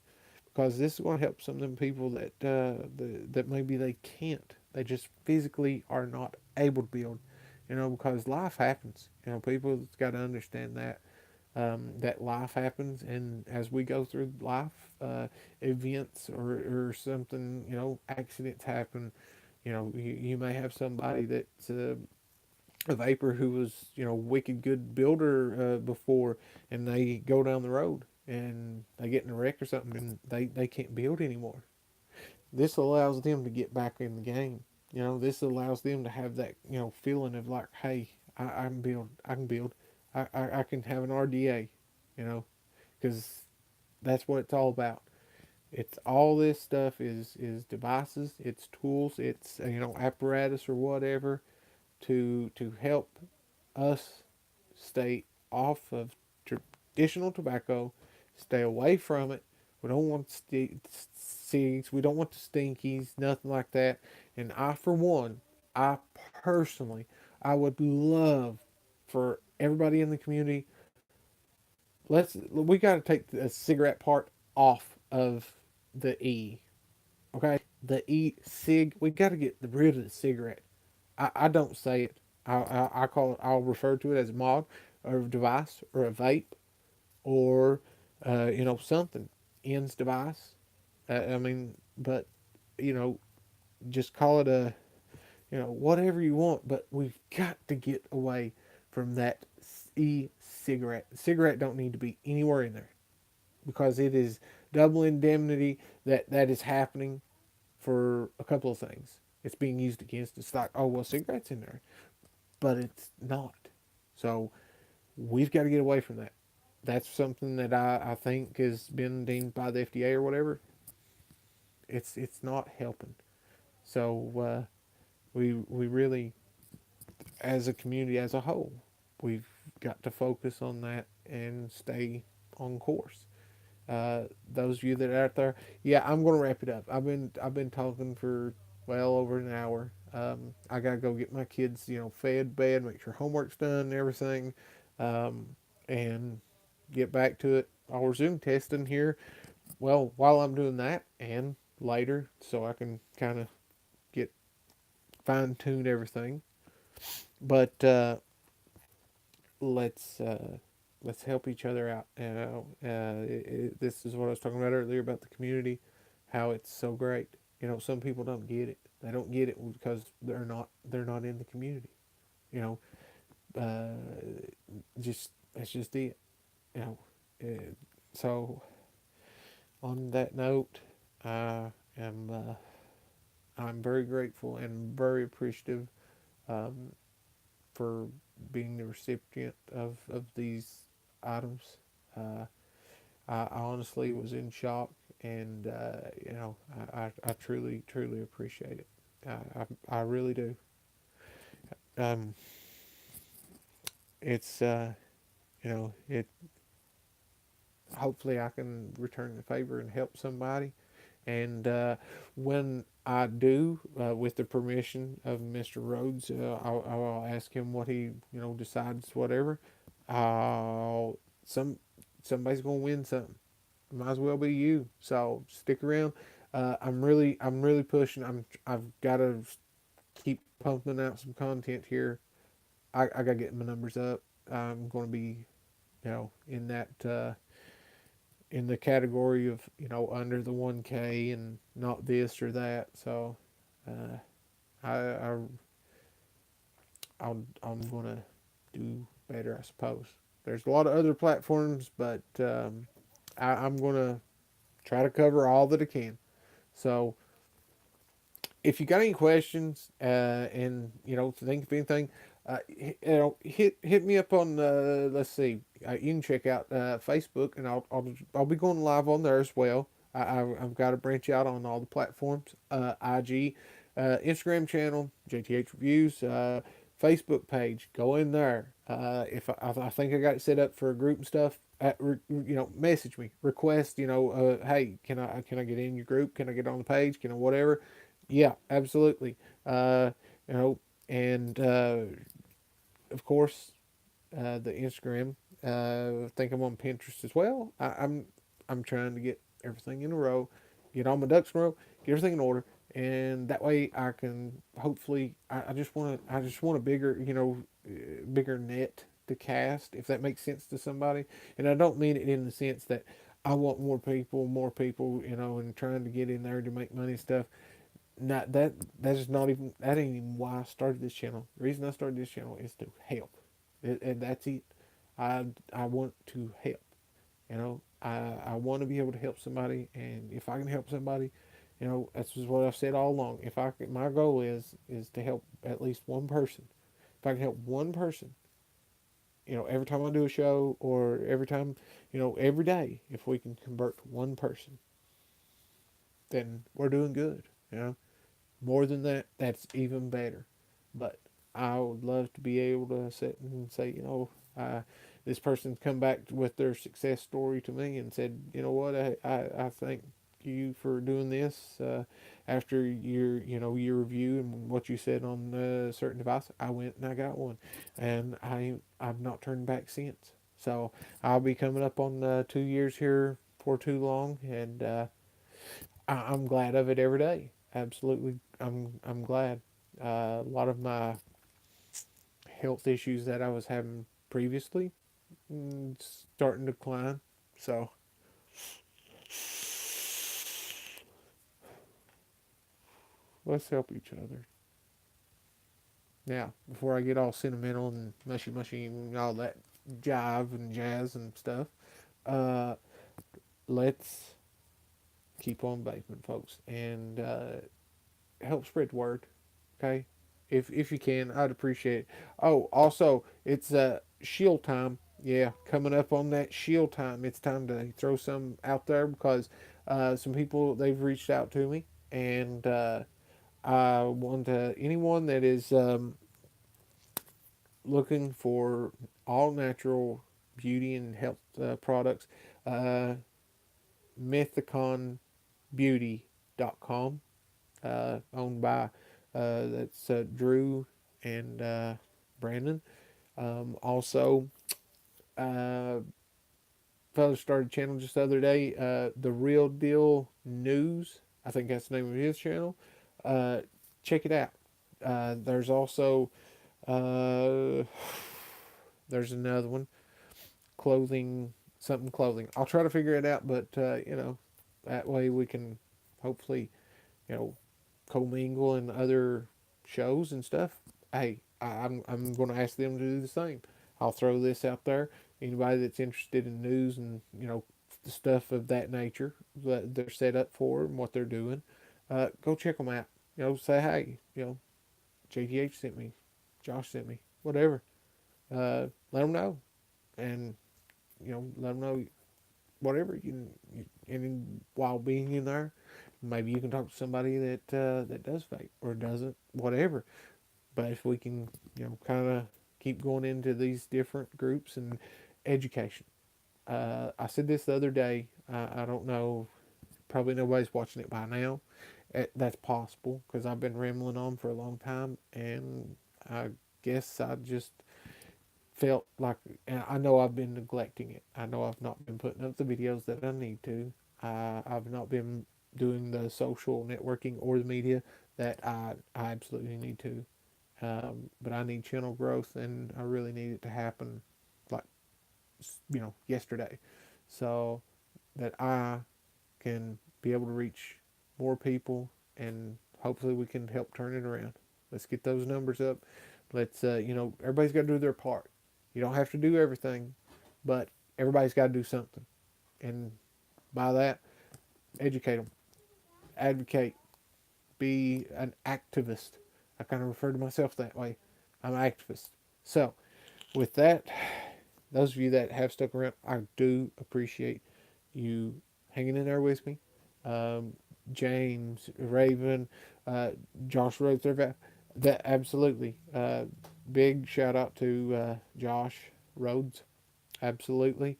because this is going to help some of them people that maybe they can't. They just physically are not able to build, because life happens. People's got to understand that life happens, and as we go through life, events or something, accidents happen. You may have somebody that's a vapor who was wicked good builder before, and they go down the road and they get in a wreck or something, and they can't build anymore. This allows them to get back in the game. This allows them to have that feeling of like, hey, I can build. I can build. I can have an RDA. Because that's what it's all about. It's all this stuff is devices, it's tools, it's apparatus or whatever to help us stay off of traditional tobacco, stay away from it. We don't want cigs, we don't want the stinkies, nothing like that. And I, for one, I personally, I would love for everybody in the community. We got to take the cigarette part off of the E. Okay, the E cig. We got to get rid of the cigarette. I don't say it. I call it. I'll refer to it as a mod or a device or a vape or something ends device. I mean, but you know, just call it a whatever you want. But we've got to get away from that e-cigarette. The cigarette don't need to be anywhere in there, because it is double indemnity that is happening for a couple of things. It's being used against. It's like, oh well, cigarettes in there, but it's not. So we've got to get away from that. That's something that I think has been deemed by the FDA or whatever. It's not helping. So we really, as a community as a whole, we've got to focus on that and stay on course. Those of you that are out there, yeah, I'm gonna wrap it up. I've been talking for well over an hour. I gotta go get my kids, fed, bed, make sure homework's done, and everything, and get back to it. I'll resume testing here. Well, while I'm doing that, and later, so I can kind of get fine tune everything. But let's let's help each other out. This is what I was talking about earlier about the community, how it's so great. Some people don't get it. They don't get it because they're not in the community. You know, just that's just it. You know, so on that note, I am I'm very grateful and very appreciative um, for being the recipient of these items. Uh, I honestly was in shock, and I truly, truly appreciate it. I really do. Um, it's it. Hopefully, I can return the favor and help somebody. And when I do, with the permission of Mr. Rhodes, I'll ask him what he decides. Whatever. I'll some somebody's gonna win something. Might as well be you. So stick around. I'm really pushing. I've got to keep pumping out some content here. I gotta get my numbers up. I'm gonna be, in that in the category of under the 1K and not this or that. So uh, I I'm gonna do better, I suppose. There's a lot of other platforms, but I'm gonna try to cover all that I can. So if you got any questions, and think of anything, hit me up on let's see, you can check out Facebook, and I'll be going live on there as well. I've got to branch out on all the platforms, IG, Instagram channel, JTH Reviews, Facebook page. Go in there. If I think I got it set up for a group and stuff, message me, request, hey, can I get in your group? Can I get on the page? Can I whatever? Yeah, absolutely. You know, and of course, the Instagram. I think I'm on Pinterest as well. I'm trying to get everything in a row, get all my ducks in a row, get everything in order, and that way I can hopefully. I just want a bigger bigger net to cast, if that makes sense to somebody. And I don't mean it in the sense that I want more people, and trying to get in there to make money and stuff. Not that that's not even that ain't even why I started this channel. The reason I started this channel is to help, and that's it. I want to help. I want to be able to help somebody, and if I can help somebody, that's just what I've said all along. If my goal is to help at least one person. If I can help one person, every time I do a show, or every time, every day, if we can convert one person, then we're doing good. More than that, that's even better. But I would love to be able to sit and say, this person's come back with their success story to me and said, you know what, I thank you for doing this. After your review and what you said on a certain device, I went and I got one, and I've not turned back since. So I'll be coming up on 2 years here for too long, and I'm glad of it every day. Absolutely, I'm glad. A lot of my health issues that I was having previously, starting to decline. So let's help each other. Now, before I get all sentimental and mushy and all that jive and jazz and stuff, uh, let's keep on vaping, folks, and help spread the word. Okay, if you can, I'd appreciate it. Oh, also, it's shield time. Yeah, coming up on that shield time. It's time to throw some out there, because some people, they've reached out to me, and I want anyone that is looking for all natural beauty and health products. mythiconbeauty.com, owned by that's Drew and Brandon. Also, uh, fellow started a channel just the other day, The Real Deal News. I think that's the name of his channel. Uh, Check it out. There's also uh, there's another one, clothing, something clothing. I'll try to figure it out, but that way we can hopefully, you know, commingle in other shows and stuff. Hey, I'm going to ask them to do the same. I'll throw this out there. Anybody that's interested in news and the stuff of that nature that they're set up for and what they're doing, go check them out. Say hey. JTH sent me, Josh sent me, whatever. Let them know, and let them know whatever and while being in there, maybe you can talk to somebody that does vape or doesn't, whatever. But if we can, kind of keep going into these different groups and education. I said this the other day. I don't know. Probably nobody's watching it by now. That's possible because I've been rambling on for a long time, and I guess I just felt like, and I know I've been neglecting it. I know I've not been putting up the videos that I need to. I've not been doing the social networking or the media that I absolutely need to. But I need channel growth, and I really need it to happen, like yesterday, so that I can be able to reach more people, and hopefully we can help turn it around. Let's get those numbers up. Let's everybody's got to do their part. You don't have to do everything, but everybody's got to do something. And by that, educate them, advocate, be an activist. I kind of refer to myself that way. I'm an activist. So, with that, those of you that have stuck around, I do appreciate you hanging in there with me. Um, James, Raven, Josh Rhodes, that absolutely. Big shout out to Josh Rhodes, absolutely.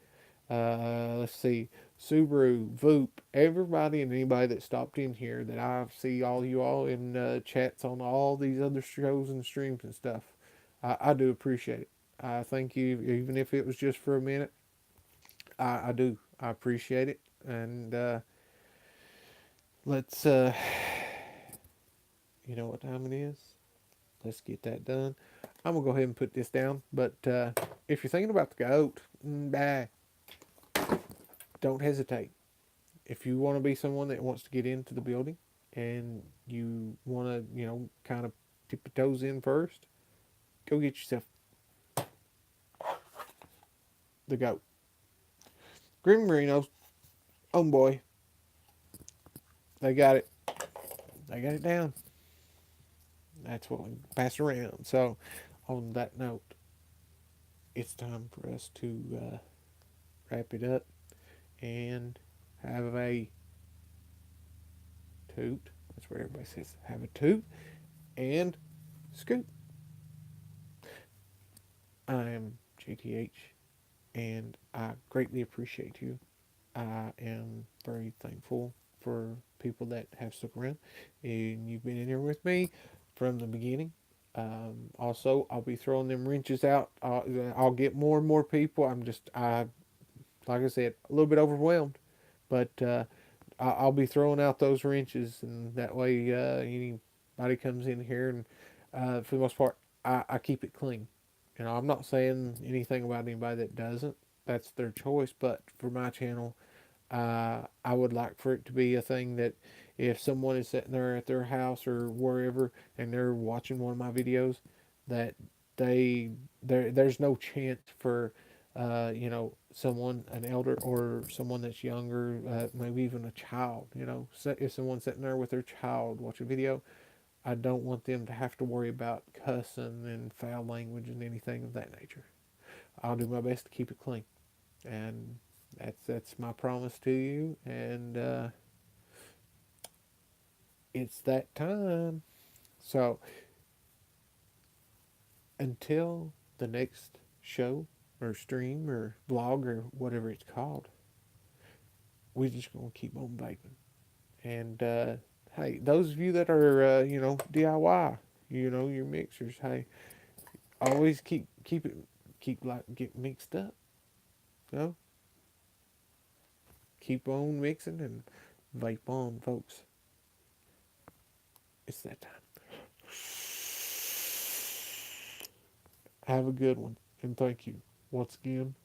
Let's see, Subaru, Voop, everybody and anybody that stopped in here that I see all you all in chats on all these other shows and streams and stuff. I do appreciate it. I thank you, even if it was just for a minute. I do. I appreciate it. And let's, you know what time it is? Let's get that done. I'm going to go ahead and put this down. But if you're thinking about the goat, don't hesitate. If you want to be someone that wants to get into the building and you want to, kind of tip your toes in first, go get yourself the goat. Green Merino's, oh boy, they got it. They got it down. That's what we pass around. So, on that note, it's time for us to wrap it up and have a toot. That's where everybody says have a toot and scoop. I'm JTH, and I greatly appreciate you. I am very thankful for people that have stuck around, and you've been in here with me from the beginning. Also, I'll be throwing them wrenches out. I'll get more and more people. Like I said, a little bit overwhelmed, but I'll be throwing out those wrenches, and that way anybody comes in here, and for the most part, I keep it clean. I'm not saying anything about anybody that doesn't. That's their choice. But for my channel, I would like for it to be a thing that if someone is sitting there at their house or wherever and they're watching one of my videos, that there's no chance for someone, an elder or someone that's younger, maybe even a child. If someone's sitting there with their child watching a video, I don't want them to have to worry about cussing and foul language and anything of that nature. I'll do my best to keep it clean, and that's my promise to you. And it's that time. So until the next show, or stream or vlog or whatever it's called. We're just gonna keep on vaping. And hey, those of you that are DIY, your mixers, hey, always keep like get mixed up. You know, keep on mixing and vape on, folks. It's that time. Have a good one, and thank you once again